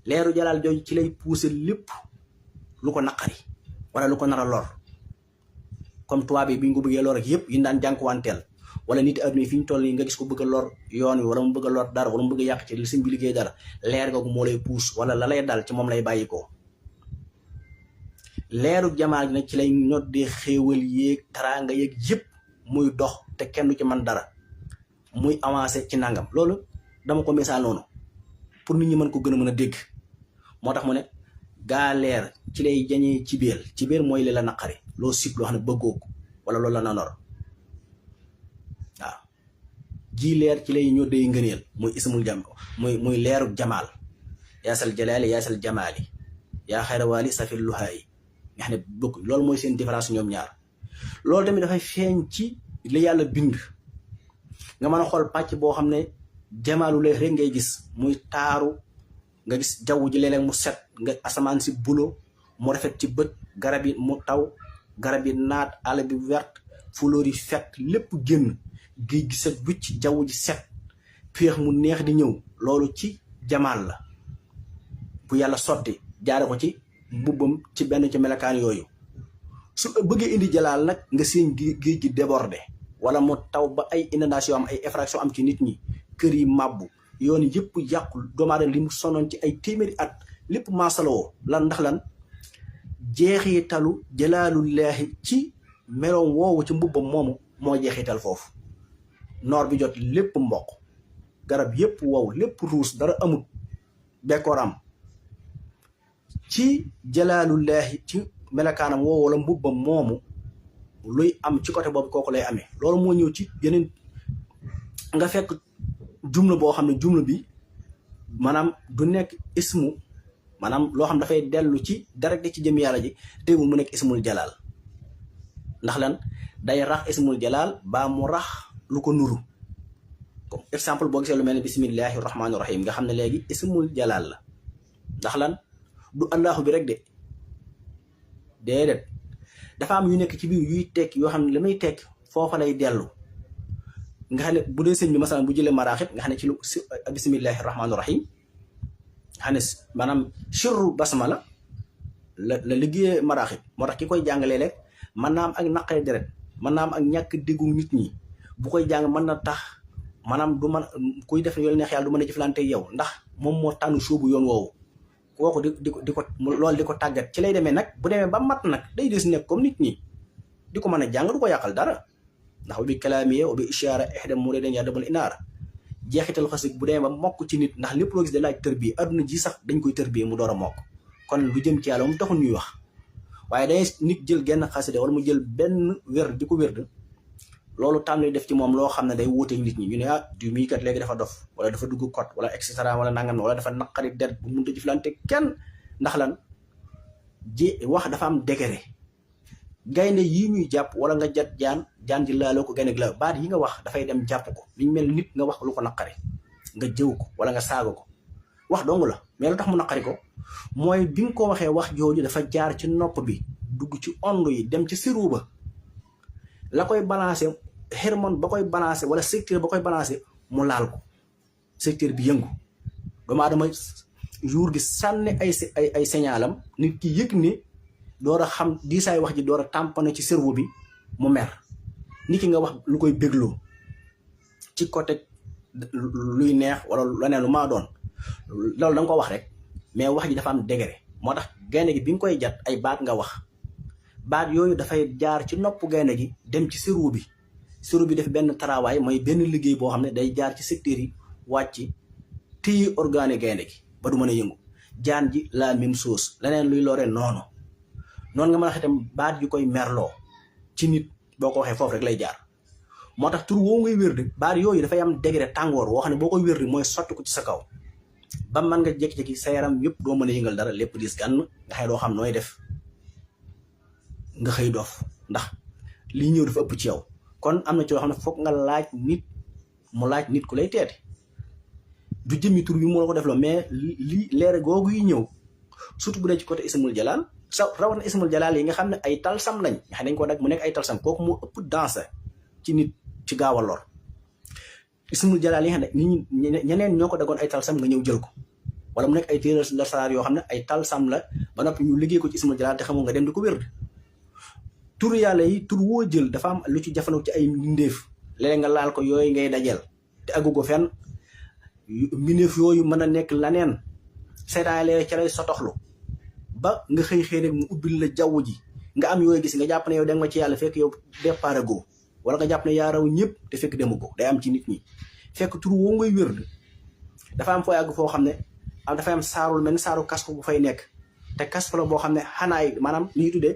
leeru jalaal jooju ci lay pousser lépp lu ko naqari wala lu ko nar a lor comme tubaab bi ñu ko bëggee lor ak yëpp yi daan jànkuwanteel wala nit adduna yi fi ñu toll nii nga gis ko bëgg a lor yoon wi wala mu bëgg a lor dara wala mu bëgg a yàq ci li sëñ bi liggéey dara leer googu moo lay puus wala la lay dal ci moom lay bàyyi ko leeru jamaal gi nag ci lay ñoddee xéewal yéeg taraanga yeeg yëpp muy dox te kenn du ci man dara muy avancé ci nangam loolu dama ko misaal noonu pour nit ñi mën ko gën a mën a dégg moo tax mu ne gaa leer ci lay jañee ci biir mooy li la naqari loo sib loo xam ne bëggoo ko wala loolu la nanor waaw ji leer ci lay ñoddee ngëneel muy ismul jam muy leeru jamaal yaasal jalaali yaasal jamaali yaa xayrawaali safil luhaayi nga xam ne bokk loolu mooy seen différence ñoom ñaar loolu tamit dafay feeñ ci li yàlla bind nga mën a xool pàcc boo xam ne jamaalu lay rek ngay gis muy taaru nga gis jaww ji léeg-léeg mu set nga asamaan si bulo mu rafet ci bët garab yi mu taw garab yi naat àll bi wert fleur yi fet lépp génn géej gi set wicc jaww ji set féex mu neex di ñëw loolu ci jamaal la bu yàlla sotti jaare ko ci mbubbam ci benn ci melakaan yooyu su bëggee indi jalaal nag nga seen géej gi débordé wala mu taw ba ay inondation am ay effraction am ci nit ñi kër yi màbbu yoon yëpp yàqul doomu aadama li mu sonoon ci ay téeméeri at lépp maasaloo lan ndax lan jeexitalu jalaalullaahi ci meloom woowu ci mbubbam moomu moo jeexital foofu noor bi jot lépp mboq garab yëpp wow lépp ruus dara amut bekkoor am ci jalaalullaahi ci melakaanam woowu wala mbubbam moomu luy am ci côté boobu kooku lay amee loolu moo ñëw ci yeneen nga fekk jumla boo xam ne jumla bi maanaam du nekk ismu maanaam loo xam dafay dellu ci direct ci jëm yàlla ji teewul mu nekk ismul jalaal ndax lan day rax ismul jalaal baa mu rax lu ko nuru comme exemple boo gisee lu mel ne bismillahi rahmaani rahim nga xam ne léegi ismul jalaal la ndax lan du allahu bi rek de déedéet dafa am yu nekk ci biir yuy tekk yoo xam ne li may tekk foofa lay dellu nga xam ne bu dee sëñ bi masalan bu jëlee maraaxib nga xam ne ci lu bismillahi rahmaani rahim nga xam ne maanaam sirru basmala la liggéeyee maraaxib moo tax ki koy jàngalee rek mën naa am ak naqare deret mën naa am ak ñàkk déggu nit ñi bu koy jàng mën na tax maanaam du man kuy def yoolu neex yàlla du mën a jëflante yow ndax moom moo tànn sóobu yoon woowu kooku di ko loolu di ko tàggat ci lay demee nag bu demee ba mat nag day des nekk comme nit ñi di ko mën a jàng du ko yàqal dara ndax bi kalaamiye wa bi ishaara ihda mu den yaa dabal inaara jeexital xasig bu demee ba mokk ci nit ndax lépp loo gis da laaj tërbiye adduna ji sax dañ koy tërbiye mu door a mokk kon lu jëm ci yàlla moom taxul ñuy wax waaye day nit jël genn xasida wala mu jël benn wér di ko wér loolu tàmm def ci moom loo xam ne day wuuteeg nit ñi ñu ne du mii kat léegi dafa dof wala dafa dugg kot wala et cetera wala nangam wala dafa naqari det bu mënut a jëflante kenn ndax lan wax dafa am degré gaynde yi ñuy jàpp wala nga jat jaan ji laaloo ko gaynde gi la baat yi nga wax dafay dem jàpp ko liñ mel nit nga wax lu ko naqari nga jëw ko wala nga saaga ko wax dong la mais lu tax mu naqari ko mooy bi nga ko waxee wax jooju dafa jaar ci nopp bi dugg ci ond yi dem ci siru ba la koy balancé hormone ba koy balancé wala secteur ba koy balancé mu laal ko secteur bi yëngu doomu aadama jour gi sànni ay signalam nit ki yëg ni door a xam diisaay wax ji door a tamponné ci cerveau bi mu mer nit ki nga wax lu koy bégloo ci côté luy neex wala leneen lu maa doon loolu da nga ko wax rek mais wax ji dafa am degré moo tax gaynde gi bi nga koy jat ay baat nga wax baat yooyu dafay jaar ci nopp gaynde gi dem ci cerveau bi def benn travail mooy benn liggéey boo xam ne day jaar ci secteur yi wàcc téye organe gaynde gi ba du mën a yëngu jaan ji la même chose leneen luy lore noonu nga mën a xetam baat yu koy merloo ci nit boo ko waxee foofu rek lay jaar moo tax tur woo ngay wér di baat yooyu dafay am degré tàngoor woo xam ne boo koy wér di mooy sotti ko ci sa kaw ba mën nga jékki-jékki sa yaram yëpp doo mën a yëngal dara lépp diis gànn nga xëy doo xam nooy def nga xëy dof ndax lii ñëw dafa ëpp ci yow kon am na ci loo xam ne foog nga laaj nit mu laaj nit ku lay teete du jëmmi tur bi moo la ko def loo mais li leere googu yi ñëw surtout bu dee ci côté ismul jalal sa rawat na ismul jalaal yi nga xam ne ay talsam lañ nga xam ne dañ ko dag mu nekk ay talsam kooku moo ëpp danse ci nit ci gaaw a lor ismul jalaal yi nga xam ne nit ñi ñeneen ñoo ko dagoon ay talsam nga ñëw jël ko wala mu nekk ay téere la saraar yoo xam ne ay talsam la ba noppi ñu liggéey ko ci ismul jalaal te xamoo nga dem di ko wér tur yàlla yi tur woo jël dafa am lu ci jafandu ci ay mbindeef léeg nga laal ko yooyu ngay dajeel te aggu ko fenn mbindeef yooyu mën a nekk laneen seytaan lee ca lay sotoxlu ba nga xëy rek mu ubbil la jaww ji nga am yooyu gis nga jàpp ne yow dem nga ci yàlla fekk yow départ go wala nga jàpp ne yaa raw ñëpp te fekk demu ko day am ci nit ñi fekk tur woo ngay wér dafa am fooy àgg foo xam ne dafay am saarul mel ni saaru kasfu bu fay nekk te kasfu la boo xam ne xanaay maanaam li ñuy tuddee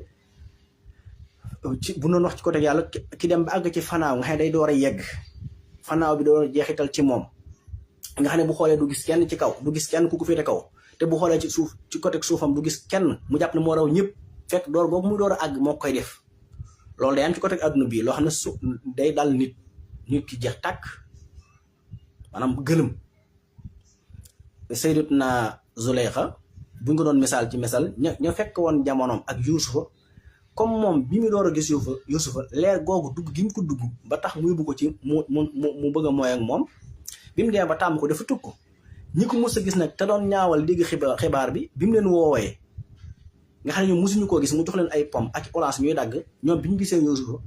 ci bu noonu wax ci côté yàlla ki dem ba àgg ci fanaaw nga xam ne day door a yegg fanaaw bi door a jeexital ci moom nga xam ne bu xoolee du gis kenn ci kaw du gis kenn ku ko féete kaw te bu xoolee ci suuf ci côté suufam du gis kenn mu jàpp ne moo raw ñëpp fekk door boobu muy door a àgg moo koy def loolu day am ci côté adduna bii loo xam ne su day dal nit ki jeex tàkk maanaam gëlëm Sayyidatuna Zuleyxa bu ñu ko doon misaal ci misaal ña fekk woon jamonoom ak Yuusufa comme moom bi mu door a gis Yuusufa leer googu dugg gi mu ko dugg ba tax mu yóbbu ko ci mu bëgg a mooy ak moom bi mu dee ba tàmm ko dafa tukk ñi ko mos a gis nag te doon ñaawal dégg xibaar bi mu leen woowee nga xam ne ñoom mosuñu koo gis mu jox leen ay pom ak orange ñuy dagg ñoom bi ñu gisee Yuusufa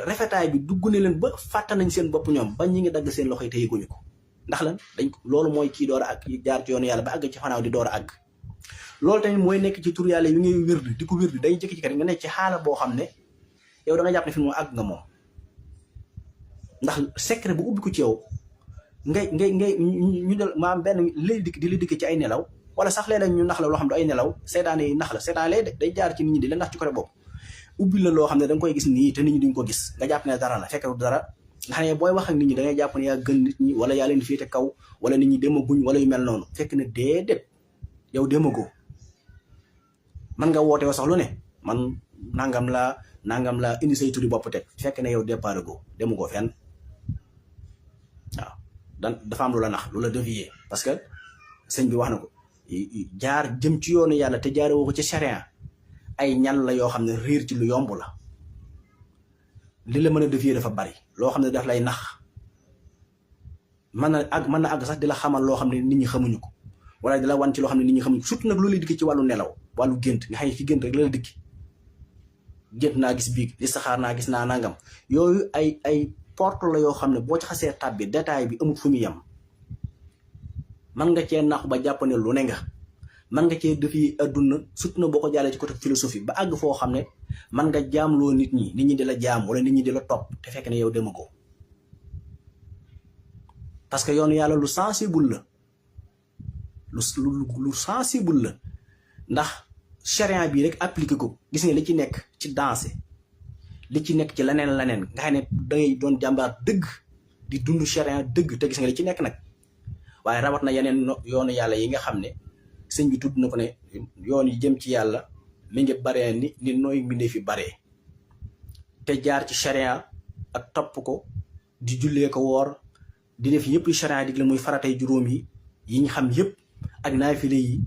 rafetaay bi dugg ne leen ba fàtte nañ seen bopp ñoom ba ñi ngi dagg seen loxo yi te yëguñu ko ndax lan loolu mooy kii door a ak jaar ci yoonu yàlla ba àgg ci fanaaw di door a àgg loolu tamit mooy nekk ci tur yàlla yi ngay wérdi di ko wérdi day jékki-jékki rek nga nekk ci xaala boo xam ne yow da nga jàpp ne fi mu àgg nga moom ndax secret bu ubbi ko ci yow ngay ñu del maam benn lay dikk di la dikk ci ay nelaw wala sax léeg-léeg ñu nax la loo xam ne ay nelaw seetaan yi nax la seetaan lay day jaar ci nit ñi di la nax ci côté bopp ubbi la loo xam ne da nga koy gis nii te nit ñi duñ ko gis nga jàpp ne dara la fekk du dara nga xam ne booy wax ak nit ñi da ngay jàpp ne yaa gën nit ñi wala yaa leen féete kaw wala nit ñi demaguñ wala yu mel noonu fekk ne déedéet yow demagoo man nga woote sax lu ne man nangam laa indi say turi bopp teg fekk ne yow départ go demagoo fenn waaw dafa am lu la nax lu la dévier parce que sëñ bi wax na ko jaar jëm ci yoonu yàlla te jaare woo ko ci charia ay ñan la yoo xam ne riir ci lu yomb la li la mën a dévier dafa bari loo xam ne daf lay nax mën na àgg sax di la xamal loo xam ne nit ñi xamuñu ko wala di la wan ci loo xam ne nit ñi xamuñu ko surtout nag loolu lay dikki ci wàllu nelaw wàllu gént nga xam ne ci gént rek la dikki gént naa gis biig li saxaar naa gis naa nangam yooyu ay porte la yoo xam ne boo ci xasee tab bi détail bi amul fu mu yem man nga cee naxu ba jàpp ne lu ne nga man nga cee defi adduna surtout na boo ko jàllee ci côté philosophie ba àgg foo xam ne man nga jaamloo nit ñi di la jaam wala nit ñi di la topp te fekk ne yow demagoo parce que yoonu yàlla lu sensible la lu sensible la ndax charia bi rek appliqué ko gis nga li ci nekk ci danse li ci nekk ci leneen nga xam ne dangay doon jàmbaar dëgg di dund charia dëgg te gis nga li ci nekk nag waaye rawat na yeneen yoonu yàlla yi nga xam ne sëñ bi tudd na ko ne yoon yi jëm ci yàlla mi ngi baree ni nooy mbindee fi baree te jaar ci charia ak topp ko di jullee ko woor di def yëpp yu charia digle muy faratay juróom yi ñu xam yëpp ak naafile yi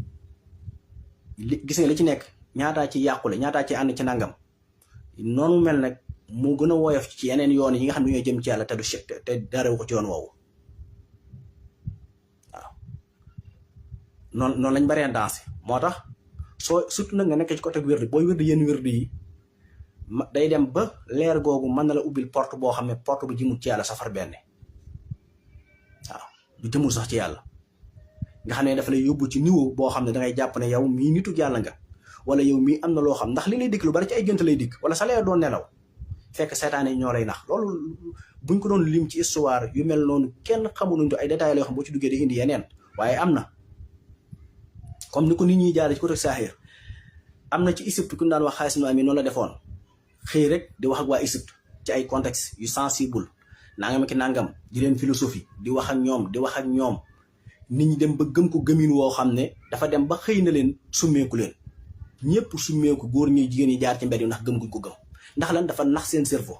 gis nga li ci nekk ñaataa ci yàqule ñaataa ci ànd ci nangam noonu mel nag moo gën a woyof ci yeneen yoon yi nga xam ne ñoo jëm ci yàlla te darewu ko ci yoon woowu waaw noonu lañ baree danse moo tax soo surtout nag nga nekk ci côté wérdi booy wérdi yenn wérdi yi day dem ba leer googu mën na la ubbil porte boo xam ne porte bu jëmul ci yàlla safar benn waaw du jëmul sax ci yàlla nga xam ne dafa lay yóbbu ci niveau boo xam ne dangay jàpp ne yow mii nitu yàlla nga wala yow mii am na loo xam ndax li lay dikk lu bari ci ay gént lay dikk wala sa leer doon nelaw fekk seetaane ñoo lay nax loolu buñ ko doon lim ci histoire yu mel noonu kenn xamunuñ to ay détails la yoo xam boo ci duggee di indi yeneen waaye am na comme ni ko nit ñi jaare ci côté Sahir am na ci Égypte ku ñu daan wax Xaasim mi noonu la defoon xëy rek di wax ak waa Égypte ci ay contexte yu sensible nangam ki nangam di leen philosophie di wax ak ñoom nit ñi dem ba gëm ko gëmin woo xam ne dafa dem ba xëy na leen summeeku leen ñëpp summeeku góor ñi jigéen ñi jaar ci mbedd yi ndax gëm guñ ko gëm ndax lan dafa nax seen cerveau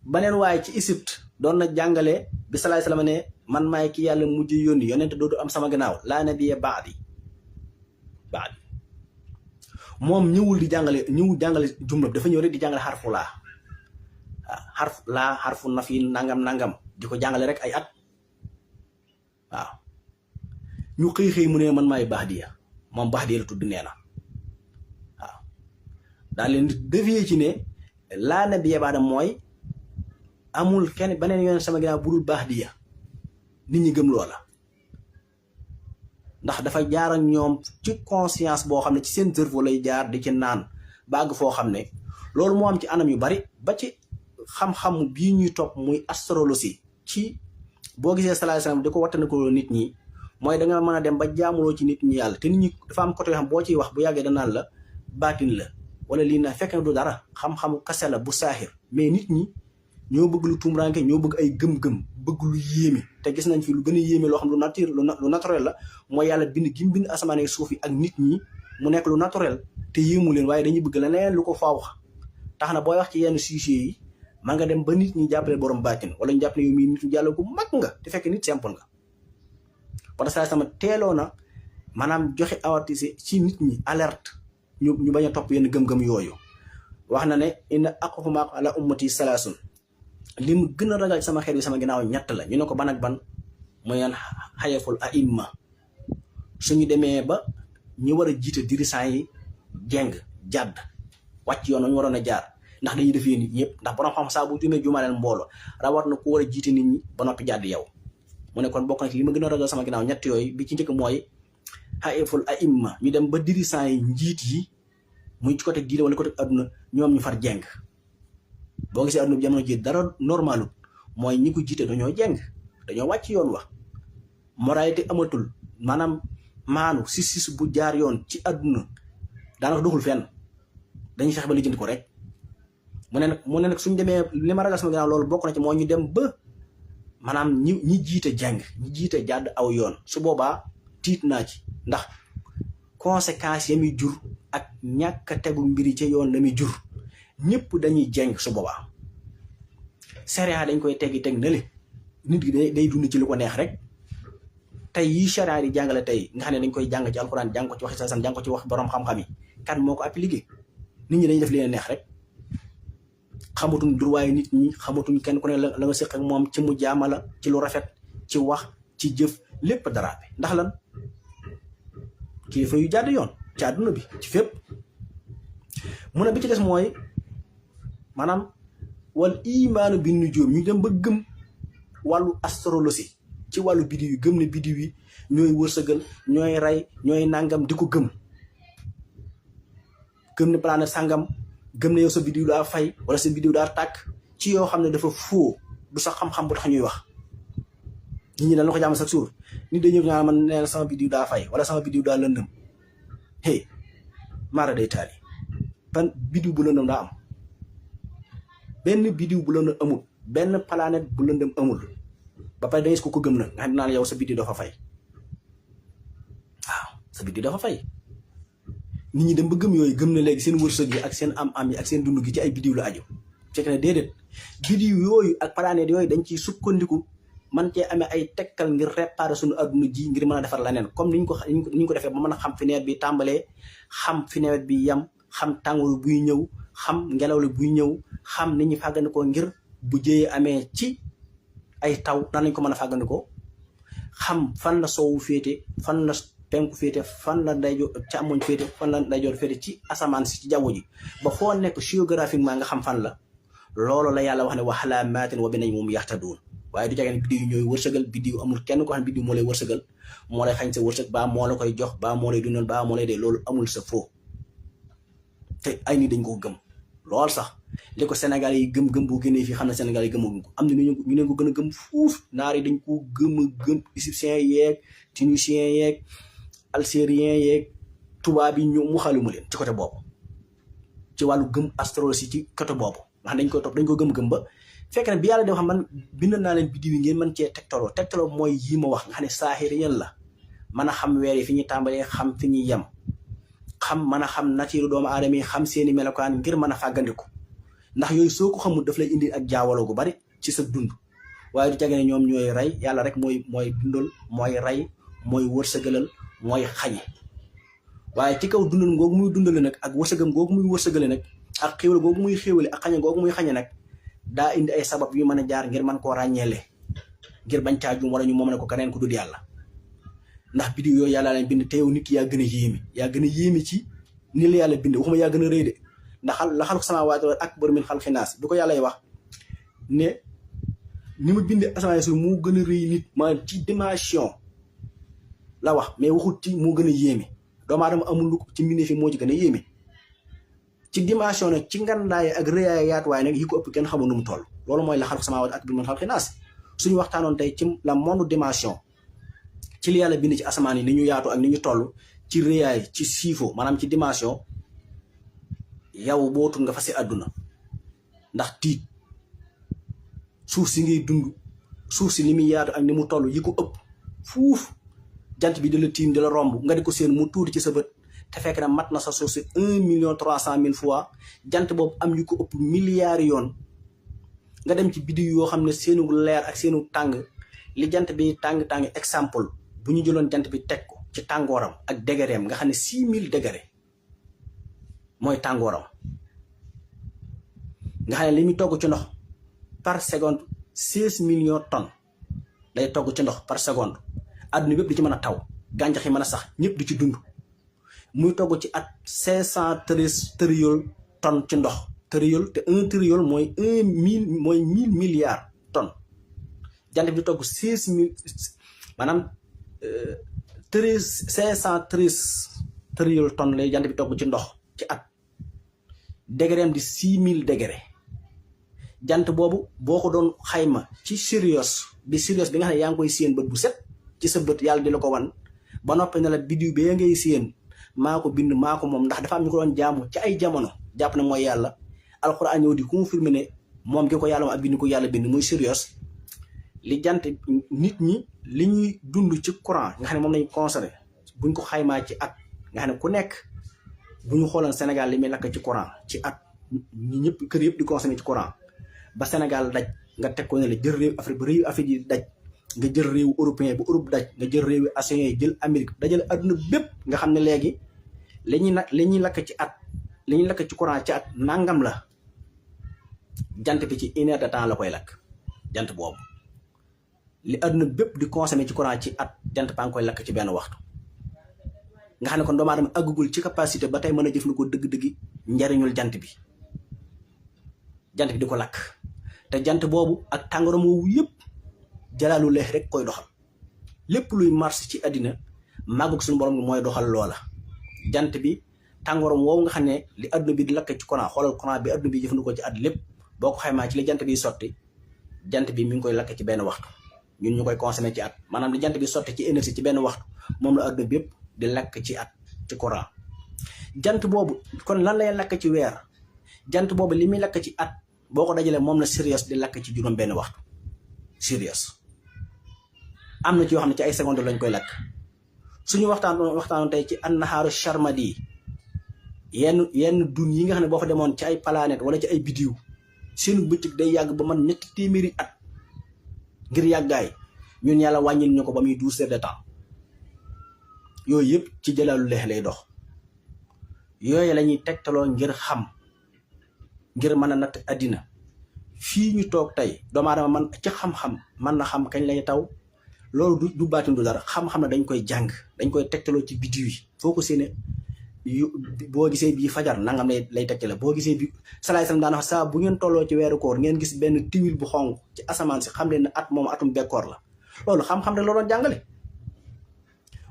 baneen waaye ci Égypte doon na jàngale bi salaay salaam ne man maay ki yàlla mujj yónni yonent dootu am sama gannaaw laa nabiyya ba'di moom ñëwul jàngale jumla dafa ñëw rek di jàngale xarfu laa xarfu nafi nangam di ko jàngale rek ay at waaw ñu xëy mu ne man maay Bahdiya moom Bahdiya la tudd nee na waaw daal leen di dévier ci ne laa nabiyya ba'da mooy amul kenn beneen yoon sama ginnaaw bu dul Bahdiya nit ñi gëm loola ndax dafa jaar ak ñoom ci conscience boo xam ne ci seen cerveau lay jaar di ci naan bàgg foo xam ne loolu moo am ci anam yu bari ba ci xam-xam bii ñuy topp muy astrologie ci boo gisee sallallahu alayhi wasallam di ko wattandiku nit ñi mooy da nga mën a dem ba jaamuloo ci nit ñi yàlla te nit ñi dafa am côté yoo xam boo ciy wax bu yàggee danaan la baatin la wala lii na fekk na du dara xam-xamu kase la bu saaxir mais nit ñi ñoo bëgg lu tumuraanke ñoo bëgg ay gëm-gëm bëgg lu yéeme te gis nañ fi lu gën a yéeme loo xam lu naturel la mooy yàlla bind gi mu bind asamaan ak suuf yi ak nit ñi mu nekk lu naturel te yéemu leen waaye dañuy bëgg leneen lu ko faaw tax na booy wax ci yenn sujet yi maa nga dem ba nit ñi jàppale borom baatin wala ñu jàpp ne yow mii nitu yàlla gu mag nga te fekk nit simple nga parce que sama teeloo na maanaam joxe avertise ci nit ñi alerte ñu bañ a topp yenn gëm-gëm yooyu wax na ne inna aqafu ma ala ummati salaasun li mu gën a ragal sama xeet bi sama ginnaaw ñett la ñu ne ko ban ak ban mooy yan xayaful aimma suñu demee ba ñu war a jiite dirigeant yi jeng jàdd wàcc yoon ñu waroon a jaar ndax dañuy defee nit ñëpp ndax borom xam saa bu dina jumaleel mbooloo rawat na ku war a jiite nit ñi ba noppi jàdd yow mu ne kon bokk na ci li ma gën a ragal sama ginnaaw ñett yooyu bi ci njëkk mooy xayaful aimma ñu dem ba dirigeant yi njiit yi muy ci côté diine wala côté adduna ñoom ñu far jeng boo gisee adduna bi jamono ji dara normalu mooy ñi ko jiite dañoo jeng dañoo wàcc yoon wax moralité amatul maanaam maanu sis bu jaar yoon ci adduna daanaka doxul fenn dañuy fexe ba lijjanti ko rek mu ne nag suñ demee li ma ragal sama ginnaaw loolu bokk na ci mooy ñu dem ba maanaam ñi jiite jeng ñi jiite jàdd aw yoon su boobaa tiit naa ci ndax conséquences ya muy jur ak ñàkk a tegu mbiri ci yoon la muy jur ñëpp dañuy jeng su boobaa sharia dañ koy teg na le nit gi day dund ci lu ko neex rek tey yi sharia di jàngale tey nga xam ne dañ koy jàng ci alxuraan jàng ko ci waxi sasam jàng ko ci wax borom xam-xam yi kan moo ko appliqué nit ñi dañuy def leen neex rek xamatuñ droit nit ñi xamatuñ kenn ku ne la nga séq ak moom ci mu jaamala ci lu rafet ci wax ci jëf lépp dara bi ndax lan kilifa yu jàdd yoon ci àdduna bi ci fépp mu ne bi ci des mooy maanaam wal imaanu bin nujuum ñu dem ba gëm wàllu astrologie ci wàllu biddiw yi gëm ne biddiw yi ñooy wërsëgal ñooy rey ñooy nangam di ko gëm ne planète sangam gëm ne yow sa biddiw daa fay wala sa biddiw daa tàkk ci yoo xam ne dafa foo du sax xam-xam bu tax ñuy wax nit ñi dañ la ko jàmm sax suur nit dañu ñëw man nee na sama biddiw daa fay wala sama biddiw daa lëndëm hey maara day taali ban biddiw bu lëndëm daa am benn biddiw bu lëndëm amul benn planète bu lëndëm amul ba pare dangay ko gëm na nga xam ne naan yow sa biddiw dafa fay waaw sa biddiw dafa fay nit ñi dem ba gëm yooyu gëm na léegi seen wërsëg yi ak seen am yi ak seen dund gi ci ay biddiw la aju fekk ne déedéet biddiw yooyu ak planète yooyu dañ ciy sukkandiku man cee amee ay tekkal ngir réparer suñu adduna ji ngir mën a defar leneen comme ni ñu ko defee ba mën a xam fi nawet bi tàmbalee xam fi nawet bi yam xam tàngoor buy ñëw xam ngelaw li buy ñëw xam ni ñu fàggandikoo ngir bu jëyee amee ci ay taw nan lañ ko mën a fàggandikoo xam fan la soowu féete fan la penku féete fan la ndeyjoor càmmoñ féete fan la ndeyjoor féete ci asamaan si ci jaww ji ba foo nekk géographiquement nga xam fan la loolu la yàlla wax ne wa alaamaatin wa bin-najmi yahtaduun waaye du jagee ne biddiw yi ñooy wërsëgal biddiw amul kenn ko xam ne biddiw moo lay wërsëgal moo lay xañ sa wërsëg baa moo la koy jox baa moo lay dundal baa moo lay dee loolu amul sa foo te ay nit dañ ko gëm lool sax li ko Sénégal yi gëm bu génnee fii xam ne Sénégal yi gëmaguñ ko am na ñu leen ko gën a gëm fuuf naar yi dañ ko gëm égyptiens yeeg tunisiens yeeg algériens yeeg tubaab yi ñu mu xaluma leen ci côté boobu ci wàllu gëm astrologie ci côté boobu ndax dañ ko topp dañ ko gëm ba fekk na bi yàlla def xam man bind naa leen biddiw yi ngeen mën cee tegtaloo mooy yii ma wax nga xam ne saaxiri yan la mën a xam weer yi fi ñuy tàmbalee xam fi ñuy yem xam mën a xam nature doomu aadama yi xam seeni melokaan ngir mën a fàggandiku ndax yooyu soo ko xamul daf lay indi ak jaawaloo gu bari ci sa dund waaye du jage ne ñoom ñooy rey yàlla rek mooy dundal mooy rey mooy wërsëgalal mooy xañe waaye ci kaw dundal googu muy dundale nag ak wërsëgam googu muy wërsëgale nag ak xéwal googu muy xéwale ak xañe googu muy xañe nag daa indi ay sabab yu mën a jaar ngir mën koo ràññeele ngir bañ caa jum wala ñu moom ne ko keneen ku dul yàlla ndax biddiw yooyu yàlla lañ bind te yow nit ki yaa gën a yéeme ci ni la yàlla bind waxuma yaa gën a rëy de ndax la xalqu samaawaati wal akbar min xalqi naas bi ko yàllay wax ne ni ma bindee asamaan si moo gën a rëy nit ma ci dimension la wax mais waxut ci moo gën a yéeme doomu aadama amul lu ci mbindee fi moo ci gën a yéeme ci dimension nag ci ngandaay ak rëyaay yaatuwaay nag yi ko ëpp kenn xamul nu mu toll loolu mooy la xalqu samaawaati wal akbar min xalqi naas suñu waxtaanoon tey ci la monde dimension ci li yàlla bind ci asamaan yi ni ñu yaatu ak ni ñu toll ci rëyaay ci siifo maanaam ci dimension yow bootul nga fa si àdduna ndax tiit suuf si ngay dund suuf si li muy yaatu ak ni mu toll yi ko ëpp fuuf jant bi di la tiim di la romb nga di ko seen mu tuuti ci sa bët te fekk na mat na sa suuf si 1.300.000 fois jant boobu am yu ko ëpp milliards yoon nga dem ci biddiw yoo xam ne seenu leer ak seenu tàng li jant bi tàng exemple bu ñu jëloon jant bi teg ko ci tàngooram ak degereem nga xam ne 6000 degré mooy tàngooram nga xam ne li muy togg ci ndox par seconde 16 millions tonnes lay togg ci ndox par seconde adduna bépp di ci mën a taw gàncax yi mën a sax ñëpp di ci dund muy togg ci at 513 trillions tonnes ci ndox trillion te 1 trillion mooy 1000 milliards tonnes jant bi di togg 16000 maanaam 513 trillions tonnes lay jant bi togg ci ndox ci at degré di 6000 degré jant boobu boo ko doon xayma ci Sirius bi nga xam ne yaa ngi koy séen bët bu set ci sa bët yàlla di la ko wan ba noppi ne la biddiw bee ngay séen maa ko bind maa ko moom ndax dafa am ñu ko doon jaamu ci ay jamono jàpp ne mooy yàlla alxuraan ñëw di confirmer ne moom gi ko yàlla moom ak bind ko yàlla bind muy Sirius li jant nit ñi li ñuy dund ci courant nga xam ne moom lañu consommé buñ ko xaymaa ci at nga xam ne ku nekk bu ñu xooloon Sénégal li muy lakk ci courant ci at ñi ñëpp kër yëpp di consommé ci courant ba Sénégal daj nga teg ko ne la jël réew Afrique ba réew Afrique yi daj nga jël réewu européen ba Europe daj nga jël réewu Asie yi jël Amérique dajale adduna bépp nga xam ne léegi li ñuy lakk ci at li ñuy lakk ci courant ci at nangam la jant bi ci 1 heure de temps la koy lakk jant boobu li adduna bépp di consommé ci courant ci at jant baa ngi koy lakk ci benn waxtu nga xam ne kon doomu aadama àggugul ci capacité ba tey mën a jëfandikoo dëgg-dëgg njariñul jant bi di ko lakk te jant boobu ak tàngooram woowu yëpp jalaalu leex rek koy doxal lépp luy marche ci àddina màggug suñu borom mooy doxal loola jant bi tàngooram woowu nga xam ne li adduna bi di lakk ci courant xoolal courant bi adduna bi jëfandikoo ci at lépp boo ko xaymaa ci li jant bi sotti jant bi mi ngi koy lakk ci benn waxtu ñun ñu koy consommé ci at maanaam li jant bi sotti ci énergie ci benn waxtu moom la adduna bi yëpp di lakk ci at ci courant jant boobu kon lan lay lakk ci weer jant boobu li muy lakk ci at boo ko dajalee moom la Sirius di lakk ci juróom benn waxtu Sirius am na ci yoo xam ne ci ay seconde lañ koy lakk suñu waxtaanoon tey ci an-nahaaru sharmadi yenn dun yi nga xam ne boo fa demoon ci ay planète wala ci ay biddiw seenu bëccëg day yàgg ba man 2 téeméeri at ngir yàggaay ñun yàlla wàññil ñu ko ba muy 12 heures de temps yooyu yëpp ci jalaalu leex lay dox yooyu la ñuy tegtaloo ngir xam ngir mën a natt àddina fii ñu toog tey doomu aadama man ci xam-xam mën na xam kañ lay taw loolu du baatin du dara xam-xam ne dañ koy jàng dañ koy tegtaloo ci biddiw yi foo ko séenee boo gisee bii fajar nangam lay tegtale boo gisee bi salaay salaam daana wax saa bu ngeen tolloo ci weeru koor ngeen gis benn tiwil bu xonq ci asamaan si xam leen ne at moom atum bekkoor la loolu xam-xam rek la doon jàngale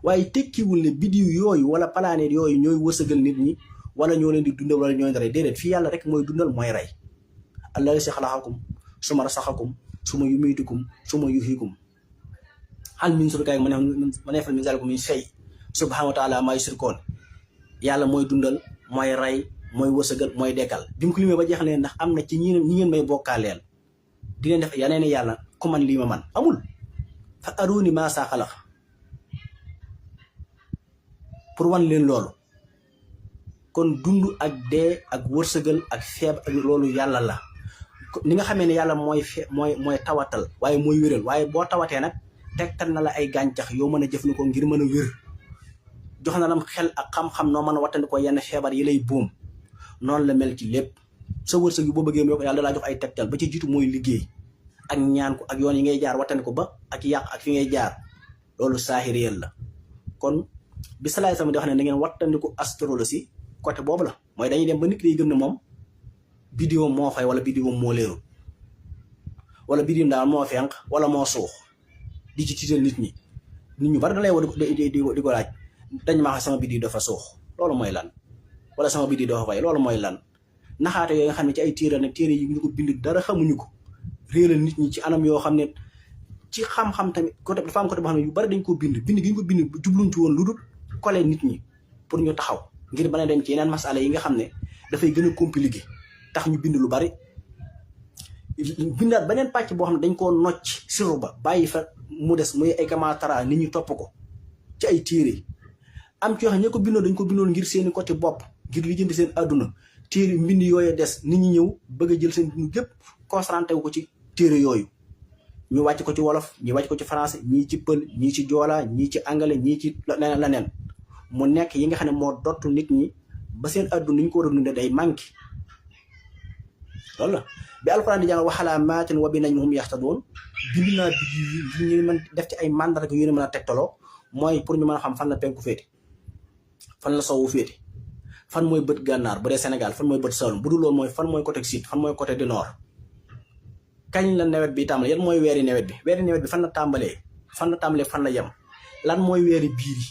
waaye tekkiwul ne biddiw yooyu wala planète yooyu ñooy wërsëgal nit ñi wala ñoo leen di dundal wala ñoo leen di rey déedéet fii yàlla rek mooy dundal mooy rey allaahu si xalaqakum suma rasaxakum suma yumiitukum suma yuhyikum hal min shurakaaikum man yaf'alu min zaalikum min shay subhaanahu wa taala maa yushrikuun yàlla mooy dundal mooy rey mooy wërsëgal mooy dekkal bi mu ko limee ba jeex ne ndax am na ci ñi ngeen may bokkaaleel di leen def yeneen yàlla ku man lii ma man amul fa aruuni maa saa xalaq pour wan leen loolu kon dund ak dee ak wërsëgal ak feeb ak loolu yàlla la ni nga xamee ne yàlla mooy tawatal waaye mooy wéral waaye boo tawatee nag tegtal na la ay gàncax yoo mën a jëfandikoo ngir mën a wér jox na lam xel ak xam-xam noo mën a wattandikoo yenn feebar yi lay buum noonu la mel ci lépp sa wërsëg yi boo bëggee mu yàlla dalaa jox ay tegtal ba ci jiitu mooy liggéey ak ñaan ko ak yoon yi ngay jaar wattandiko ba ak yàq ak fi ngay jaar loolu saahiriyel la. kon bi salaay sama di wax ne da ngeen wattandiku astrologie côté boobu la mooy dañuy dem ba nit ki day gëm ne moom biddiwam moo fay wala biddiwam moo leeru wala biddiwam daal moo fenq wala moo suux di ci tiital nit ñu bari da lay woo di ko laaj dañ maa sama biddiw dafa suux loolu mooy lan wala sama biddiw dafa fay loolu mooy lan naxaate yooyu nga xam ne ci ay téere nag téere yi ñu ko bind dara xamuñu ko réelal nit ñi ci anam yoo xam ne ci xam-xam tamit côté dafa am côté boo xam ne yu bari dañ ko bind gi ñu ko bind jubluñ ci woon lu dul coller nit ñi pour ñu taxaw ngir mën a dem ci yeneen masala yi nga xam ne dafay gën a compliqué tax ñu bind lu bari bindaat beneen pàcc boo xam ne dañ koo nocc siru ba bàyyi fa mu des muy ay kamaatara nit ñi topp ko ci ay téere am ci yoo xam ne ña ko bindoon dañ ko bindoon ngir seeni côté bopp ngir li jënd seen àdduna téere mbind yooyu des nit ñi ñëw bëgg a jël seen dund gépp concentré wu ko ci téere yooyu ñu wàcc ko ci wolof ñi wàcc ko ci français ñii ci pël ñii ci joola ñii ci anglais ñii ci leneen mu nekk yi nga xam ne moo dottu nit ñi ba seen àdduna ñu ko war a dundee day manqué loolu la bi alxuraan di jàngal waxalaa maatin wa bi nañ hum yaxtadoon bind naa biddiw yi ñu mën def ci ay mandarga yu ne mën a tegtaloo mooy pour ñu mën a xam fan la penku féete fan la sowu féete fan mooy bët gànnaar bu dee Sénégal fan mooy bët Saloum bu dul loolu mooy fan mooy côté sud fan mooy côté du nord kañ la nawet bi tàmbalee yan mooy weeri nawet bi fan la tàmbalee fan la yem lan mooy weeri biir yi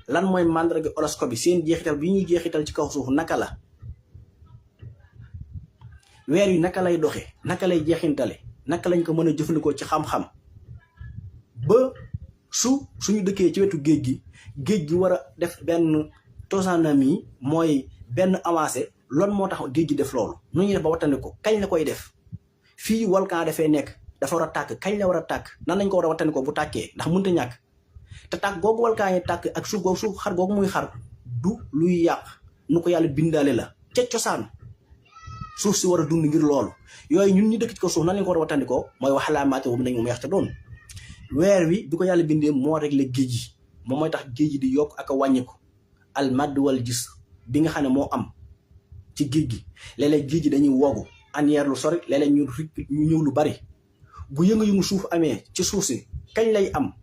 lan mooy mandarga horoscope bi seen jeexital bi ñuy jeexital ci kaw suuf naka la weer yi naka lay doxee naka lay jeexintale naka lañ ko mën a jëfandikoo ci xam-xam ba suñu dëkkee ci wetu géej gi war a def benn tosanami mooy benn avancé loolu moo tax géej gi def loolu nu ñuy def ba wattandi ko kañ la koy def fii volcan dafay nekk dafa war a tàkk kañ la war a tàkk nan lañ ko war a wattandi ko bu tàkkee ndax mënut a ñàkk te tàkk googu volcan yi tàkk ak suuf xar googu muy xar du luy yàq nu ko yàlla bindaale la ca cosaan suuf si war a dund ngir loolu yooyu ñun ñu dëkk ci ko suuf nan lañ ko war a wattandi ko mooy wax laa maate boobu nañ moom yax te doon weer wi bi ko yàlla bindee moo réglé géej gi moom mooy tax géej gi di yokk ak a wàññi ko al madd wal gis bi nga xam ne moo am ci géej gi léeg-léeg géej gi dañuy woogu anière lu sori léeg-léeg ñu ñëw lu bari bu yëngu-yëngu suuf amee ci suuf si kañ lay am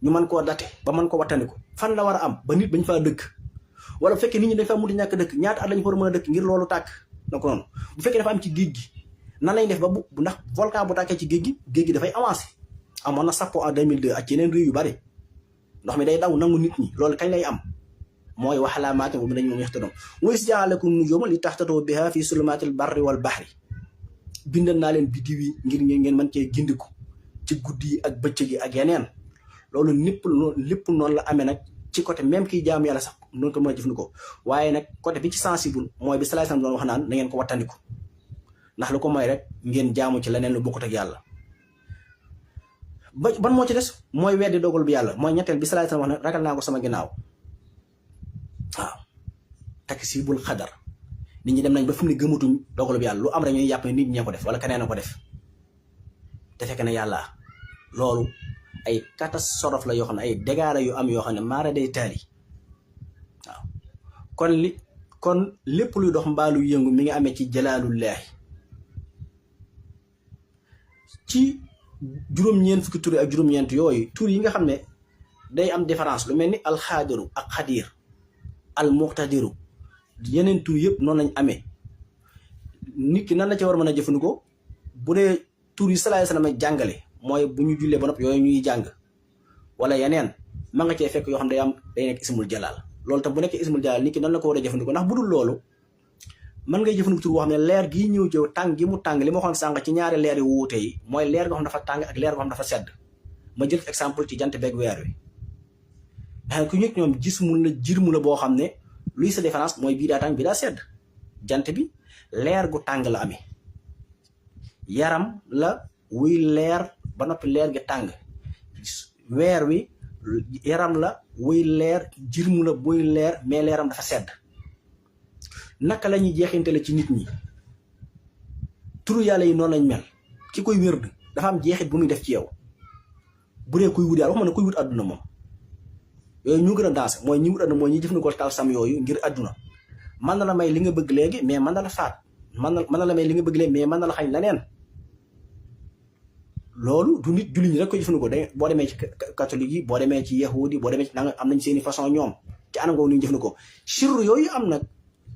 ñu mën koo date ba mën ko wattandiku fan la war a am ba nit bañ faa dëkk wala bu fekkee nit ñi dañ faa mënut a ñàkk dëkk ñaata at lañ fa war a mën a dëkk ngir loolu tàkk na ko noonu bu fekkee dafa am ci géej gi nan lañ def ba bu ndax volcan bu tàkkee ci géej gi dafay avancé amoon na Sappo en 2002 ak yeneen réew yu bari ndox mi day daw nangu nit ñi loolu kañ lay am mooy waxalaa maate boobu dañ moom yaxtadoon wa iz ja'alakum nujuuman li tahtaduu bihaa fi zulumaatil barri wal bahri bindal naa leen biddiw yi ngir ngeen mën cee gindiku ci guddi yi ak bëccëg yi ak yeneen loolu lépp noonu la amee nag ci côté même kiy jaamu yàlla sax noonu ko mën a jëfandikoo waaye nag côté bi ci sensible mooy bi salaay sam doon wax naan na ngeen ko wattandiku ndax lu ko mooy rek ngeen jaamu ci leneen lu bokkut ak yàlla ban moo ci des mooy weddi dogal bi yàlla mooy ñetteel bi salaay sam wax ne ragal naa ko sama ginnaaw waaw taksibul xadar nit ñi dem nañ ba fi mu ne gëmatuñ dogal bi yàlla lu am rek ñuy yàpp ne nit ñee ko def wala keneen a ko def te fekk na yàlla loolu ay catastrophe la yoo xam ne ay dégâts la yu am yoo xam ne maara day taali waaw kon lépp luy dox mbaalu yëngu mi ngi amee ci jalaalullaahi ci juróom-ñeent fukki tur ak juróom-ñeent yooyu tur yi nga xam ne day am différence lu mel ni alxaadiru ak xadiir al muqtadiru yeneen tur yëpp noonu lañ amee nit ki nan la ci war a mën a jëfandikoo bu dee tur yi salaay salaam jàngale mooy bu ñu jullee ba nopp yooyu ñuy jàng wala yeneen ma nga cee fekk yoo xam ne day nekk ismul jalaal loolu tam bu nekkee ismul jalaal nit ki nan la ko war a jëfandikoo ndax bu dul loolu mën ngay jëfandikoo tur boo xam ne leer gii ñëw jëw tàng gi mu tàng li ma waxoon sànq ci ñaari leer yu wuute yi mooy leer goo xam dafa tàng ak leer goo xam dafa sedd ma jël exemple ci jant beeg weer wi ndax ku ñëpp ñoom jismul la jirmu la boo xam ne luy sa différence mooy bii daa tàng bii daa sedd jant bi leer gu tàng la amee yaram la wuy leer ba noppi leer gi tàng weer wi yaram la wuy leer jirmu la buy leer mais leeram dafa sedd naka la ñuy jeexintale ci nit ñi turu yàlla yi noonu lañ mel ki koy wér dafa am jeexit bu muy def ci yow bu dee kuy wut yàlla wax ma ne kuy wut àdduna moom yooyu ñu gën a dansé mooy ñi wut àdduna mooy ñi jëfandikoo talsam yooyu ngir àdduna mën na la may li nga bëgg léegi mais mën na la faat mën na la may li nga bëgg léegi mais mën na la xañ leneen loolu du nit julli ñi rek ko jëfandikoo boo demee ci catholique yi boo demee ci yahudi boo demee ci nanga am nañ seeni façon ñoom ci anam googu ñu jëfandikoo sirru yooyu am nag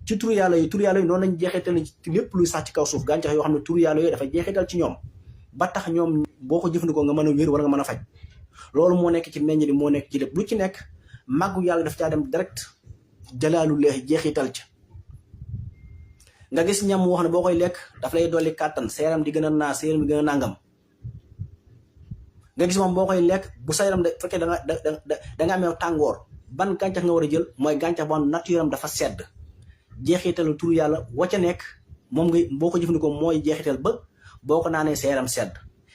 ci turu yàlla yi noonu lañ jeexital ci lépp luy sax ci kaw suuf gàncax yoo xam ne turu yàlla yooyu dafa jeexital ci ñoom ba tax ñoom boo ko jëfandikoo nga mën a wér wala nga mën a faj loolu moo nekk ci meññ bi moo nekk ci lépp lu ci nekk màggu yàlla daf caa dem direct jalaalu leex jeexital ca nga gis ñam wax ne boo koy lekk daf lay dolli kàttan sa yaram di gën a naa sa yaram di gën a nàngam nga gis moom boo koy lekk bu sa yaram fekkee da nga amee tàngoor ban gàncax nga war a jël mooy gàncax boo nature am dafa sedd jeexitalu turu yàlla wa ca nekk moom nga boo ko jëfandikoo mooy jeexital ba boo ko naanee sa yaram sedd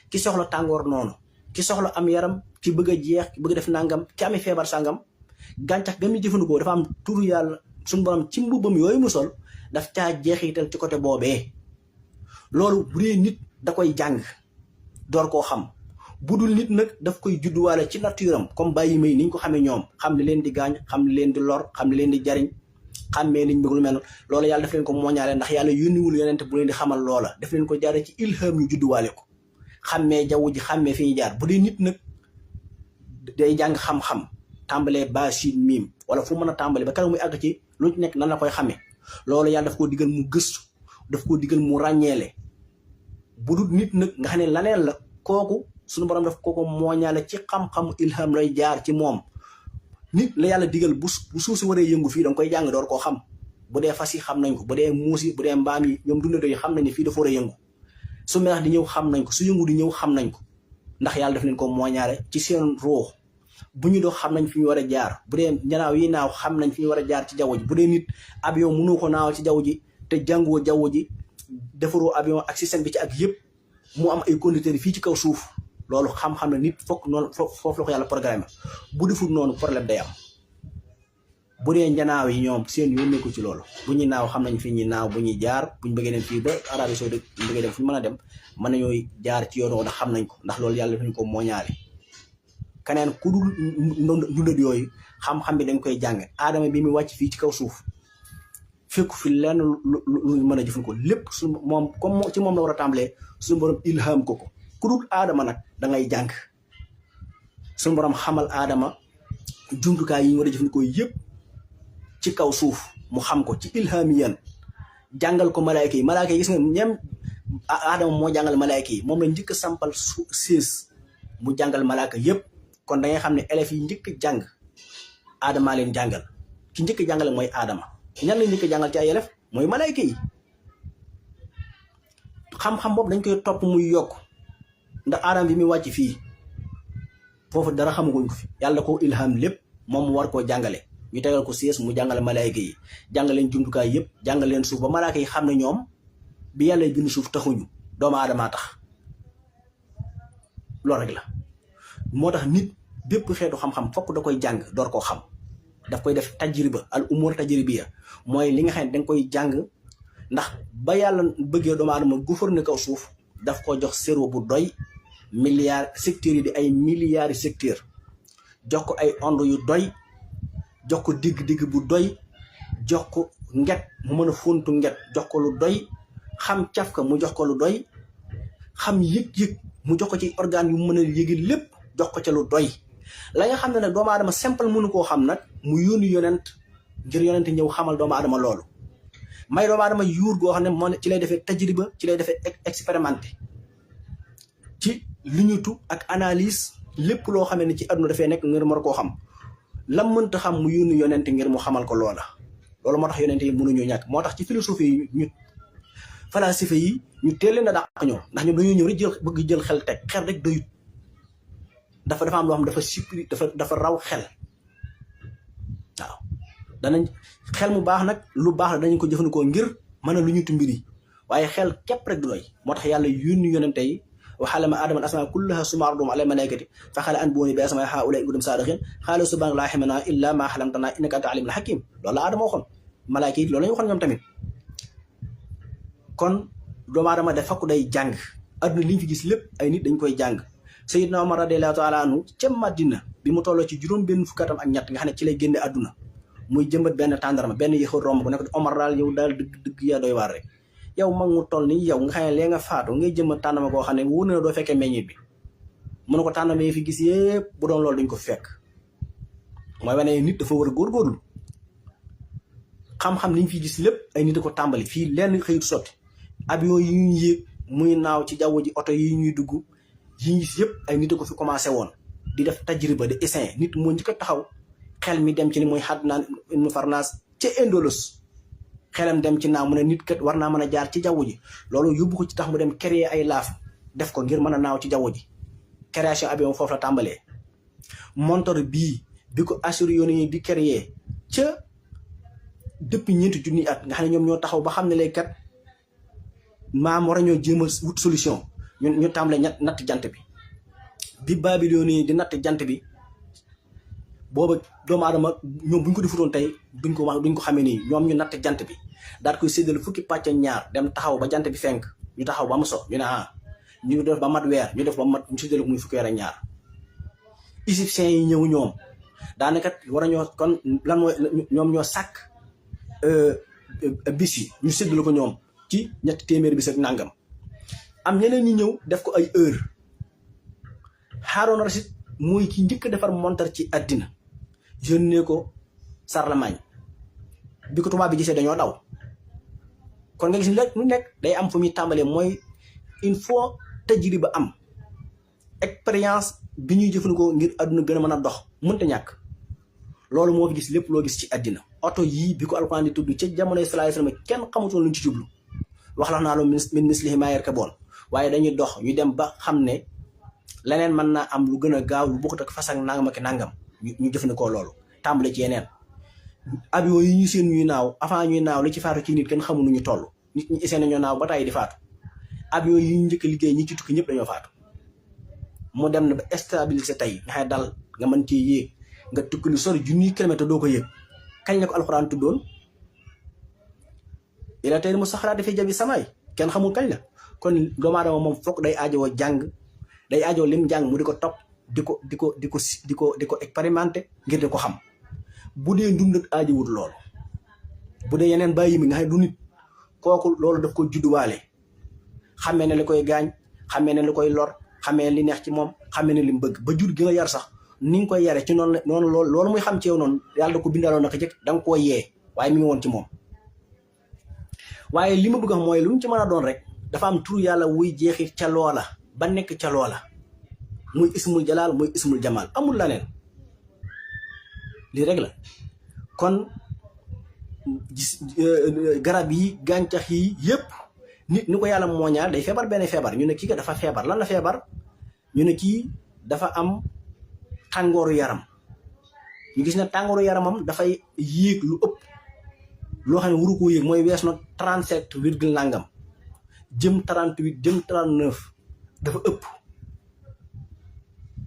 ki soxla tàngoor noonu ki soxla am yaram ki bëgg a jeex ki bëgg def nangam ki amee feebar sangam gàncax ga muy jëfandikoo dafa am turu yàlla suñu borom ci mbubbam yooyu mu sol daf caa jeexital ci côté boobee loolu bu dee nit da koy jàng door koo xam bu dul nit nag daf koy judduwaale ci nature am comme bàyyi may ni ñu ko xamee ñoom xam li leen di gaañ xam li leen di lor xam li leen di jariñ xàmmee liñ bëgg lu mel loolu yàlla daf leen ko mooñaale ndax yàlla yónniwul yonent bu leen di xamal loola daf leen ko jaare ci ilham ñu judduwaale ko xàmmee jaww ji xàmmee fi ñu jaar bu dee nit nag day jàng xam-xam tàmbalee ba siin miim wala fu mën a tàmbale ba keroog muy àgg ci lu nekk nan la koy xamee loolu yàlla daf koo digal mu gëstu daf koo digal mu ràññeele bu dul nit nag nga xam ne laneen la kooku suñu borom daf ko mooñaale ci xam-xamu ilham lay jaar ci moom nit la yàlla digal bu suuf si waree yëngu fii danga koy jàng door koo xam bu dee fas yi xam nañ ko bu dee muus yi bu dee mbaam yi ñoom dundado yi xam nañ ne fii dafa war a yëngu su melax di ñëw xam nañ ko su yëngu di ñëw xam nañ ko ndax yàlla daf leen ko mooñaale ci seen ruux bu ñu dox xam nañ fi ñu war a jaar bu dee njanaaw yi naaw xam nañ fi ñu war a jaar ci jaww ji bu dee nit avion mënu ko naawal ci jaww ji te jàngoo jaww ji defaroo avion ak système bi ci ak yëpp mu am ay conducteurs yi fii ci kaw suuf loolu xam-xam ne nit fokk noonu foofu la ko yàlla programme bu deful noonu problème day am bu dee njanaaw yi ñoom seen yoon nekkul ci loolu bu ñuy naaw xam nañ fi ñuy naaw bu ñuy jaar buñ bëggee dem fii ba Arabie Saoudite buñ bëggee dem fu ñu mën a dem mën nañoo jaar ci yoon woo ndax xam nañ ko ndax loolu yàlla daf ñu ko mooñaale keneen ku dul dundat yooyu xam-xam bi dañ koy jàng aadama bi mu wàcc fii ci kaw suuf fekku fi lenn lu mën a jëfandikoo lépp su moom comme ci moom la war a tàmbalee suñu borom ilham ko ku dul aadama nag da ngay jàng suñu borom xamal aadama jumtukaay yi ñu war a jëfandikoo yëpp ci kaw suuf mu xam ko ci ilhamiyan jàngal ko malaayka yi gis nga ñem aadama moo jàngal malaayka yi moom la njëkk a sampal siis mu jàngal malaaka yëpp kon da ngay xam ne élèves yi njëkk jàng aadama leen jàngal ki njëkk jàngale mooy aadama ñan la njëkk jàngal ci ay élèves mooy malaayka yi xam-xam boobu dañ koy topp muy yokk ndax aadama bi muy wàcc fii foofu dara xamaguñ ko fi yàlla ko ilham lépp moom mu war koo jàngale ñu tegal ko siis mu jàngale malaayka yi jàngal leen jumtukaay yëpp jàngal leen suuf ba malaayka yi xam ne ñoom bi yàlla bind suuf taxuñu doomu aadamaa tax loolu rek la moo tax nit bépp xeetu xam-xam fokk da koy jàng door koo xam daf koy def tajriba al umur tajribiya mooy li nga xam ne danga koy jàng ndax ba yàlla bëggee doomu aadama gouverner kaw suuf daf ko jox cerveau bu doy milliards secteurs yi di ay milliards secteurs jox ko ay onde yu doy jox ko digg-digg bu doy jox ko nget mu mën a fontu nget jox ko lu doy xam cafka mu jox ko lu doy xam yëg-yëg mu jox ko ci organe yu mën a yëgi lépp jox ko ca lu doy la nga xam ne nag doomu aadama simple mënu koo xam nag mu yónni yonent ngir yonent ñëw xamal doomu aadama loolu may doomu aadama yuur goo xam ne moo ci lay defee tajriba ci lay defee expérimenté ci liñutu ak analyse lépp loo xam ne ci àdduna dafay nekk ngir mën koo xam lam mënta xam mu yónni yonent ngir mu xamal ko loola loolu moo tax yonent yi mënuñu ñàkk moo tax ci philosophie yi ñu falasife yi ñu teel leen a dàq ñoom ndax ñoom dañoo ñëw rek bëgg jël xel teg xel rek doyut dafa am loo xam dafa supri dafa raw xel waaw danañ xel mu baax nag lu baax la dañu ko jëfandikoo ngir mën a lu ñutu mbir yi waaye xel képp rek du doy moo tax yàlla yónni yonente yi waxalama aadama asmaa kullaha summa ardahum ala malaikati fa xala an buuni bi asmaa haa'ulaa'i in kuntum saadiqiin xaalu subhaanaka laa ilma lanaa illaa maa allamtanaa innaka anta aliimul hakiim loolu la aadama waxoon malaaka yi loolu lañu waxoon ñoom tamit kon doomu aadama de fakku day jàng adduna li ñu fi gis lépp ay nit dañ koy jàng Sayyidna Omar radiyallahu taala anhu ca Madina bi mu tolloo ci juróom benn fukki atam ak ñett nga xam ne ci lay génne àdduna muy jëmbat benn tàndarma benn yëxër romb ko ne ko Omar daal yow daal dëgg yaa doy waar rek yow mag mu toll ni yow nga xam ne lee nga faatu ngay jëmbat tàndarma koo xam ne wóor na doo fekkee meññit bi mu ne ko tàndarma yi fi gis yëpp bu doon loolu duñ ko fekk mooy wane nit dafa war a góorgóorlu xam-xam liñ fi gis lépp ay nit a ko tàmbali fii lenn xëyut sotti avion yi ñuy yéeg muy naaw ci jaww ji oto yi ñuy dugg yi ñu gis yëpp ay nit a ko fi commencé woon di def tajriba de essai nit moo njëkk a taxaw xel mi dem ci ni muy Adnan ibn Farnas ca Indolus xelam dem ci naa mu ne nit kat war naa mën a jaar ci jaww ji loolu yóbbu ko ci tax mu dem créer ay laaf def ko ngir mën a naaw ci jaww ji création avion foofu la tàmbalee montor bii bi ko assyriens yi di créer ca depuis ñeenti junni at nga xam ne ñoom ñoo taxaw ba xam ne lay kat maam war a ñoo jéem a wut solution ñu tàmbalee natt jant bi Babylone yi di natt jant bi booba doomu aadama ñoom bu ñu ko defutoon tey duñ ko xamee nii ñoom ñu natt jant bi daal koy séddale fukki pàcc ñaar dem taxaw ba jant bi fenk ñu taxaw ba mu so ñu ne ñu def ba mat weer ñu def ba mat ñu séddale ko muy fukki weer ak ñaar égyptiens yi ñëw ñoom daanaka war a ñoo kon lan mooy ñoom ñoo sàkk bis yi ñu séddale ko ñoom ci ñetti téeméeri bis ak nangam am ñeneen ñi ñëw def ko ay heure Haroun Rashid mooy ki njëkk a defar montar ci àddina yónnee ko Charlemagne bi ko tubaab bi gisee dañoo daw kon nga gis lu nekk day am fu muy tàmbalee mooy il faut tajriba am expérience bi ñuy jëfandikoo ngir àdduna gën a mën a dox mënta ñàkk loolu moo fi gis lépp loo gis ci àddina oto yii bi ko alxuraan di tudd ca jamonoy sallallahu alayhi wasallam kenn xamutoon luñ ci jublu wax la naa lu min mislihi maa yarkabuun waaye dañuy dox ñu dem ba xam ne leneen mën naa am lu gën a gaaw lu bokkut ak fas ak nangam ak nangam ñu jëfandikoo loolu tàmbale ci yeneen avion yi ñu seen ñuy naaw avant ñuy naaw li ci faatu ci nit kenn xamu nu ñu toll nit ñi essayé nañoo naaw ba tàyyi di faatu avion yi ñu njëkk liggéey ñi ci tukki ñëpp dañoo faatu mu dem na ba stabilisé tey nga xam ne dal nga mën cee yéeg nga tukki lu sori junniy kilomètre doo ko yéeg kañ la ko alxuraan tuddoon ila tey mu saxaraat fi jabi samay kenn xamul kañ la kon doomu aadama moom foog day aajowoo jàng day aajoo lim jàng mu di ko topp di ko expérimenté ngir di ko xam bu dee dund aajowut loolu bu dee yeneen bàyyi mi nga xam ne du nit kooku loolu daf ko judduwaale xamee ne li koy gaañ xamee ne li koy lor xamee li neex ci moom xamee ne li mu bëgg ba jur gi nga yar sax ni nga koy yare ci noonu loolu muy xam ci yow noonu yàlla da ko bindaloon naka jëkk da nga koo yee waaye mi ngi woon ci moom waaye li ma bëgg a xam mooy lu mu ci mën a doon rek dafa am tur yàlla wuy jeexit ca loola ba nekk ca loola muy ismul jalaal muy ismul jamaal amul leneen lii rek la kon garab yi gàncax yi yëpp nit ni ko yàlla mooñaal day feebar benn feebar ñu ne kii ka dafa feebar lan la feebar ñu ne kii dafa am tàngooru yaram ñu gis ne tàngooru yaramam dafay yéeg lu ëpp loo xam ne waru koo yéeg mooy wees na 37 virgule nangam jëm 38 jëm 39 dafa ëpp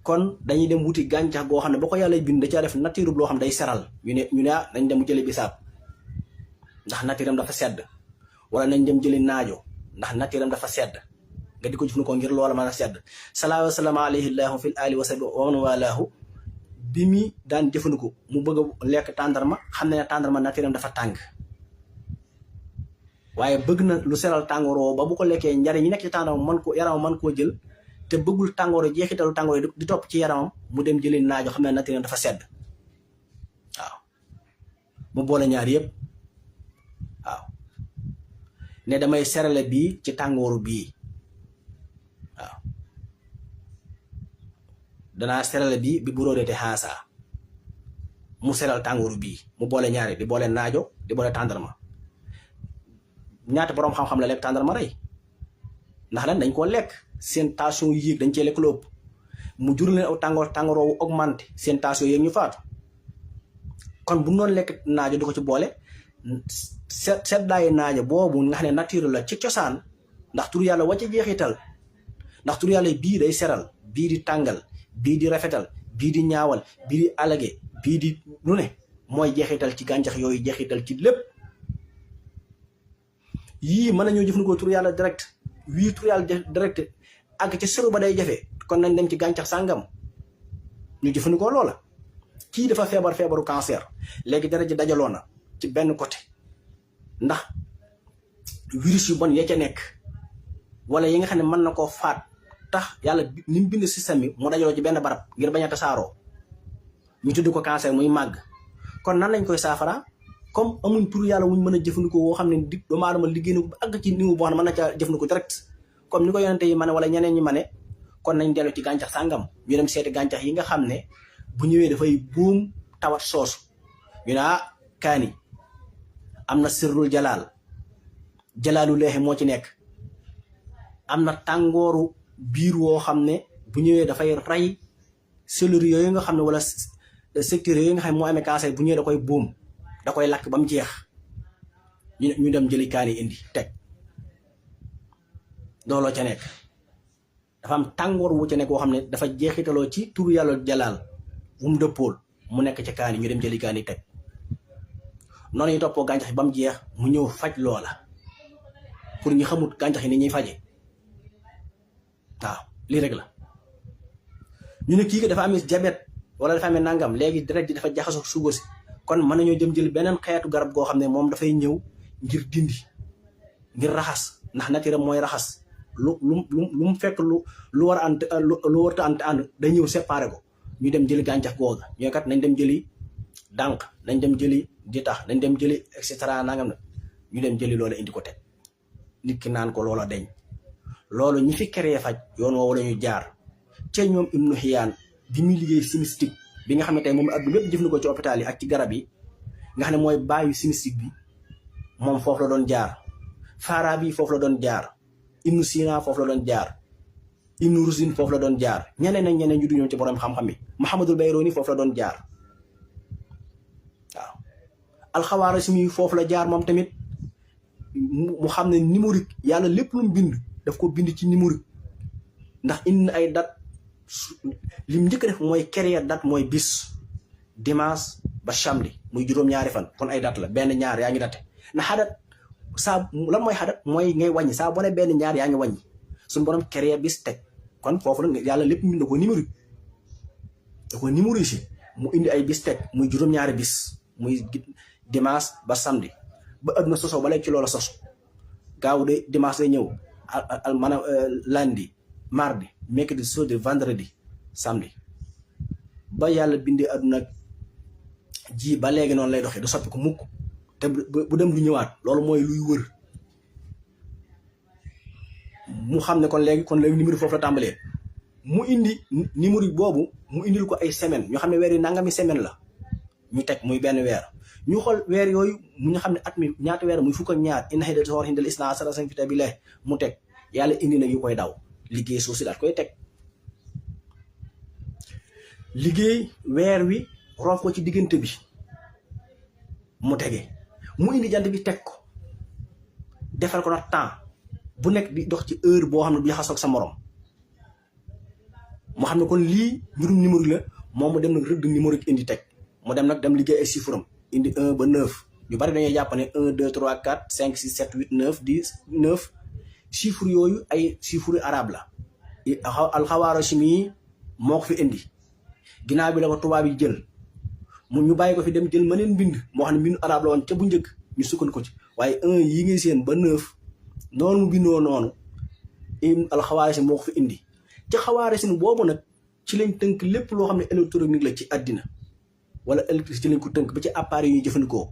kon dañuy dem wuti gàncax goo xam ne boo ko yàlla bind da caa def nature loo xam day seral ñu ne nañ dem jëli bisaab ndax nature am dafa sedd wala nañ dem jëli naajo ndax nature am dafa sedd nga di ko jëfandikoo ngir loola mën a sedd salaahu wasalaam alayhi llahu fil ali wa sahbi wa man walaahu bi mi daan jëfandikoo mu bëgg a lekk tàndarma xam ne tàndarma nature am dafa tàng waaye bëgg na lu seral tàngooroo ba bu ko lekkee njariñ yi nekk ci tàndarma mën ko yaramam mën koo jël te bëggul tàngoor jeexitalu tàngoor yi di topp ci yaramam mu dem jëli naajo xam ne nature dafa sedd waaw mu boole ñaar yëpp waaw ne damay serale bii ci tàngooru bii waaw danaa serale bii bi bu róodete xaasa mu seral tàngooru bii mu boole ñaari di boole naajo di boole tàndarma ñaata boroom xam-xam la lekk tàndarma rey ndax lan dañ koo lekk seen tension yu yéeg dañ cee lekk lu ëpp mu jur leen aw tàngooroo wu augmenté seen tension yéeg ñu faatu kon bu noonu lekk naajo di ko ci boole seddaayu naajo boobu nga xam ne nature la ci cosaan ndax tur yàlla wàcce jeexital ndax tur yàlla bii day seral bii di tàngal bii di rafetal bii di ñaawal bii di alage bii di lu ne mooy jeexital ci gàncax yooyu jeexital ci lépp yii mën nañoo jëfandikoo tur yàlla direct wii tur yàlla direct àgg ca sero ba day jafe kon nañ dem ci gàncax sàngam ñu jëfandikoo loola. kii dafa feebaru cancer léegi dara ji dajaloo na ci benn côté ndax virus yu bon ya ca nekk wala yi nga xam ne mën na koo faat tax yàlla ni mu bind système bi mu dajaloo ci benn barab ngir bañ a tasaaroo ñu tudd ko cancer muy màgg. kon nan lañ koy saafara comme amuñ pour yàlla wuñ mën a jëfandikoo woo xam ne di doomu aadama liggéey na ko ba àgg ci niveau boo xam ne mën na caa jëfandikoo direct comme ni ko yonente yi mane wala ñeneen ñi mane. kon nañ dellu ci gàncax sàngam ñu dem seeti gàncax yi nga xam ne bu ñëwee dafay buum tawat soosu ñu ne kaani am na sirrul jalaalu leexe moo ci nekk am na tàngooru biir woo xam ne bu ñëwee dafay rey cellules yooyu nga xam ne wala secteurs yooyu nga xam ne moo amee cancer bu ñëwee da koy buum da koy lakk ba mu jeex ñu dem jëli kaani indi teg looloo ca nekk dafa am tàngoor wu ca nekk woo xam ne dafa jeexitaloo ci turu yàlla jalaal bu mu dëppool mu nekk ca kaani ñu dem jëli kaani teg noonu ñu toppoo gàncax yi ba mu jeex mu ñëw faj loola pour ñu xamut gàncax yi ni ñuy faje waaw lii rek la. ñu ne kii ko dafa amee diabète wala dafa amee nangam léegi deret ji dafa jaxasoo suukar si kon mën nañoo dem jël beneen xeetu garab goo xam ne moom dafay ñëw ngir dindi ngir raxas ndax nature mooy raxas lu mu fekk lu war a ànd lu warta ànd day ñëw séparé ko. ñu dem jëli gàncax googa ñooy kat nañ dem jëli dànq nañ dem jëli ditax nañ dem jëli et cetera nangam na ñu dem jëli loola indi ko teg nit ki naan ko loola deñ loolu ñi fi créé faj yoon woowu la ñu jaar ca ñoom Ibnu Xiyaan bi muy liggéey simistique bi nga xam ne tey moom adduna lépp jëfandikoo ci hôpital yi ak ci garab yi nga xam ne mooy bàyyi simistique bi moom foofu la doon jaar. Farabi foofu la doon jaar Ibnu Sina foofu la doon jaar Ibnu Rushd foofu la doon jaar ñeneen ak ñeneen ñu du ñëw ci borom xam-xam yi Muhammadul Bayruni foofu la doon jaar waaw. Alxawaarasimi foofu la jaar moom tamit mu xam ne numérique yàlla lépp lu mu bind daf ko bind ci numérique ndax indi ay date li mu njëkk def mooy créer date mooy bis dimanche ba samedi muy juróom-ñaari fan kon ay date la benn ñaar yaa ngi date na xadat saa lan mooy xadat mooy ngay wàññi saa boo ne benn ñaar yaa ngi wàññi suñu borom créer bis teg kon foofu la yàlla lépp mu da ko numérique da ko numérique mu indi ay bis teg muy juróom-ñaari bis muy dimanche ba samedi ba àdduna sosoo ba léegi ci loola sosu gaaw de dimanche day ñëw maanaam lundi mardi mercredi jeudi vendredi samedi ba yàlla bindee àdduna ji ba léegi noonu lay doxee du soppi ko mukk te bu dem du ñëwaat loolu mooy luy wër mu xam ne kon léegi numéro foofu la tàmbalee mu indi numéro boobu mu indil ko ay semaine ñu xam ne weer yi nangami semaine la ñu teg muy benn weer ñu xool weer yooyu mu ñu xam ne at mi ñaata weer muy fukk ak ñaar inna iddata shahri indal isnaa ashara shahran fi kitaabillaah mu teg yàlla indi na yu koy daw liggéey suuf si daat koy teg liggéey weer wi roof ko ci diggante bi mu tege mu indi jant bi teg ko defal ko nag temps bu nekk di dox ci heure boo xam ne du jaxasoo ak sa morom mu xam ne kon lii mbirum numéro la moom mu dem nag rëdd numéro indi teg mu dem nag dem liggéey ay chiffres am indi 1 ba 9 ñu bari dañuy jàpp ne 1 2 3 4 5 6 7 8 9 10 9 chiffres yooyu ay chiffres arabe la Alxawaarasimi moo ko fi indi ginnaaw bi la ko tubaab yi jël mu ñu bàyyi ko fi dem jël mëneen mbind moo xam ne mbindu arabe la woon ca bu njëkk ñu sukkandiku ko ci waaye 1 yi ngay seen ba 9 noonu mu bindoo noonu Alxawaarasimi moo ko fi indi ci Xawaarasimi boobu nag ci lañ tënk lépp loo xam ne électronique la ci àddina wala électricité ci lañ ko tënk ba ci appareil yi ñuy jëfandikoo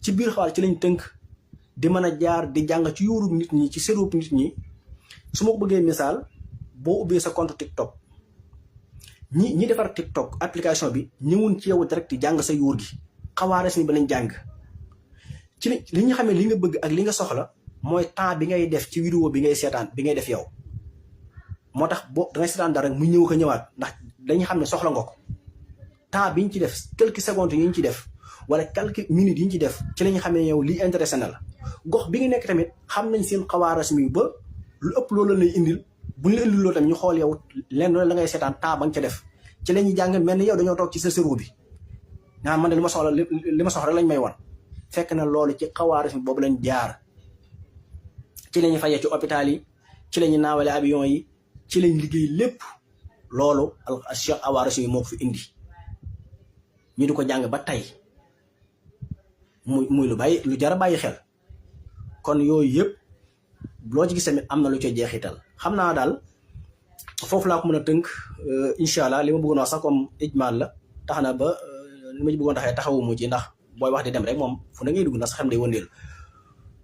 ci biir xawaar ci lañ tënk di mën a jaar di jàng ci yuurub nit ñi ci sërub nit ñi su ma ko bëggee misaal boo ubbee sa compte TikTok ñi defar TikTok application bi ñëwun ci yow direct jàng sa yuur gi Xawaarasimi ba lañ jàng ci li ñu xamee li nga bëgg ak li nga soxla mooy temps bi ngay def ci vidéo bi ngay seetaan bi ngay def yow moo tax boo dangay seetaan dara mu ñëw ko ñëwaat ndax dañuy xam ne soxla nga ko temps bi ñu ci def quelques secondes yi ñu ci def wala quelques minutes yi ñu ci def ci la ñu xamee yow lii intéressé na la gox bi nga nekk tamit xam nañ seen Xawaarasimi ba lu ëpp loolu lay indil bu ñu la indil loolu tamit ñu xool yow lenn la ngay seetaan temps ba nga ca def ci la ñuy jàng mel ni yow dañoo toog ci sa cerveau bi nga man de li ma soxla rek lañ may wan fekk na loolu ci Xawaarasimi boobu lañ jaar ci la ñuy fayee ci hôpital yi ci la ñuy naawale avion yi ci lañ liggéey lépp loolu al Cheikh Awaarisi moo ko fi indi ñu di ko jàng ba tey muy lu jar a bàyyi xel. kon yooyu yëpp loo ci gis tamit am na lu ca jeexital xam naa daal foofu laa ko mën a tënk. incha allah li ma bëggoon wax sax comme ijmaal la tax na ba li ma ci bëggoon taxee taxawu ci ndax booy wax di dem rek moom fu na ngay dugg ndax sa xam day wëndeel.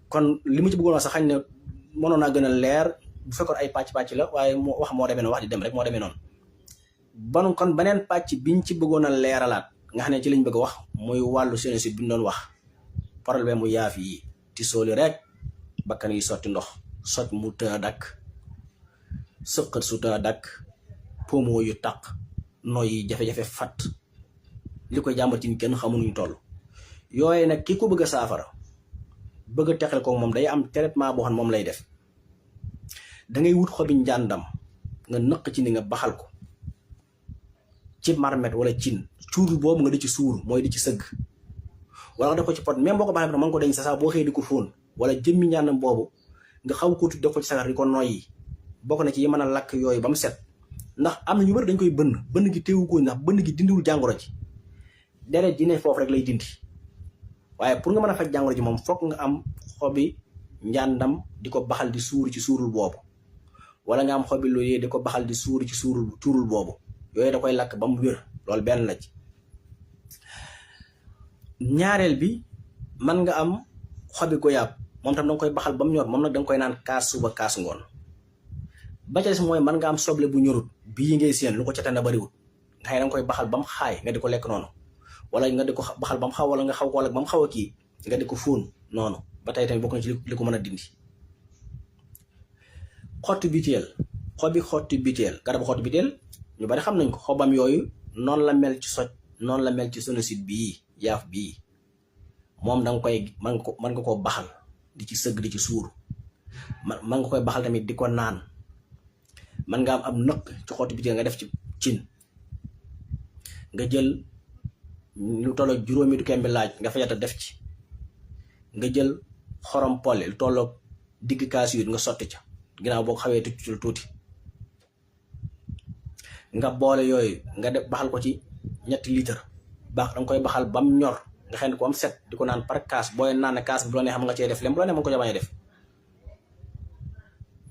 kon li ma ci bëggoon wax sax xañ ne mënoon naa gën a leer bu fekkoon ay pàcc la waaye moo demee noonu wax di dem rek moo demee noonu. kon beneen pàcc biñ ci bëggoon a leeralaat nga xam ne ci liñ bëgg a wax muy wàllu génocide bi ñu doon wax problème mu yaaf yi ti sooli rek bakkan yi sotti ndox soj mu të dakk sëqat su të dakk pomo yu taq noy yi jafe-jafe fat li koy jàmbatin kenn xamunuñ toll. yooyu nag ki ko bëgg a saafara bëgg a texel ko moom day am traitement boo xam ne moom lay def. da ngay wut xobi njàndam nga nëq ci ni nga baxal ko ci marmet wala cin cuuru boobu nga di ci suur mooy di ci sëgg wala nga def ko ci pot même boo ko baxee mën nga ko denc sa saa boo xëyee di ko fóon wala jëmmi njàndam boobu nga xaw ko tudd def ko ci sagar di ko noyyi bokk na ci yi mën a lakk yooyu ba mu set. ndax am na ñu bari dañ koy bënn gi teewu ko ndax bënn gi dindiwul jàngoro ji deret ji ne foofu rek lay dindi waaye pour nga mën a faj jàngoro ji moom fokk nga am xobi njàndam di ko baxal di suur ci suurul boobu wala nga am xobi lu yee di ko baxal di suur ci suurul boobu yooyu da koy lakk ba mu wér. loolu benn la ci. ñaareel bi man nga am xobi goyaab moom tam danga koy baxal ba mu ñor moom nag danga koy naan kaas suba kaas ngoon. ba ca des mooy man nga am soble bu ñorut bii ngay seen lu ko ca tane bariwut nga xam ne danga koy baxal ba mu xaay nga di ko lekk noonu wala nga di ko baxal ba mu xaw wala nga xaw ko wala ba mu xaw a kii nga di ko fóon noonu ba tey tamit bokk na ci li ko mën a dindi. xotti biteel xobi xotti biteel garabu xotti biteel ñu bari xam nañ ko xobam yooyu noonu la mel ci soj noonu la mel ci génocide bii yaaf bii moom danga koy mën nga koo baxal di ci sëgg di ci suur man nga koy baxal tamit di ko naan. man nga am nëq ci xotti biteel nga def ci cin nga jël lu tolloog juróomi du kembi laaj nga fajata def ci nga jël xorom pole lu tolloog digg kaas yu nga sotti ca ginnaaw boo ko xawee tuuti nga boole yooyu nga def baxal ko ci 3 litre baax danga koy baxal bam ñor nga xam ne ko am set di ko naan par kaas booy naan kaas bi bu la nee xam nga cee def lem bu la nee mën ko ca bañ a def.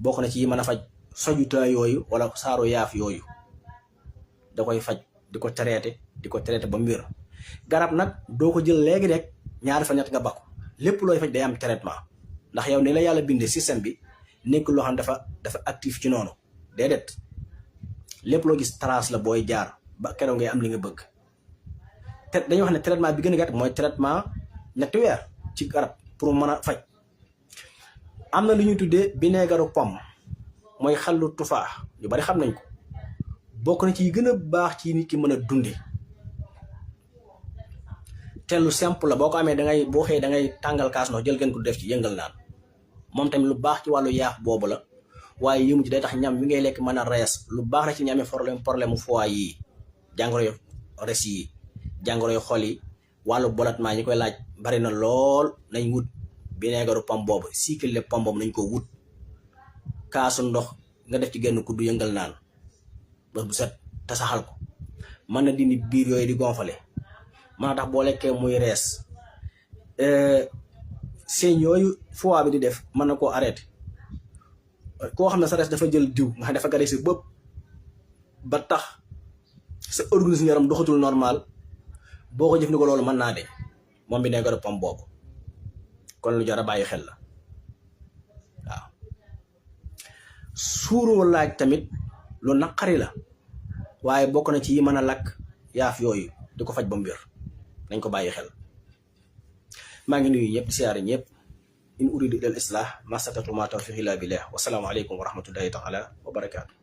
bokk na ci yi mën a faj sojuta yooyu wala saaru yaaf yooyu da koy faj di ko traité ba mu wér. garab nag doo ko jël léegi rek ñaari fan ñett nga bakku lépp looy faj day am traitement ndax yow ni la yàlla bindee système bi nekk loo xam dafa actif ci noonu déedéet lépp loo gis trace la booy jaar ba keroog ngay am li nga bëgg. te dañuy wax ne traitement bi gën a gàtt mooy traitement 2 weer ci garab pour mën a faj. am na lu ñuy tuddee bineegaru pomme mooy xallu tufaax ñu bari xam nañ ko bokk na ci yi gën a baax ci nit ki mën a dunde te lu simple la boo ko amee boo xëyee da ngay tàngal kaas ndox jël gën ko def ci yëngal naan moom tamit lu baax ci wàllu yaaf boobu la waaye yëmu ci day tax ñam wi ngay lekk mën a rees lu baax la ci ñi amee problème mu foie yi jàngoro yu res yi jàngoro yu xol yi wàllu bolotement ñi koy laaj bari na lool nañ wut bineegaru pomme boobu cycle pomme boobu nañ ko wut kaasu ndox nga def ci genn kuddu yëngal naan ba bu set te saxal ko mën na dindi biir yooyu di gonfale mën na tax boo lekkee muy rees seen yooyu foie bi di def mën na koo arrêté koo xam ne sa rees dafa jël diw nga xam dafa gare si bëpp ba tax sa organisme yaram doxatul normal boo ko jëfandikoo loolu mën naa de moom bi neegaru pomme boobu kon lu jar a bàyyi xel la waaw. suuru laaj tamit lu naqari la waaye bokk na ci yi mën a lakk yaaf yooyu di ko faj ba mu wér nañ ko bàyyi xel. maa ngi nuyu ñëpp di siyaare ñëpp in uridu ilal islah ma statatu ma tawfiqi illa billah wa salaamu aleykum wa rahmatullahi taala wa barakaatu.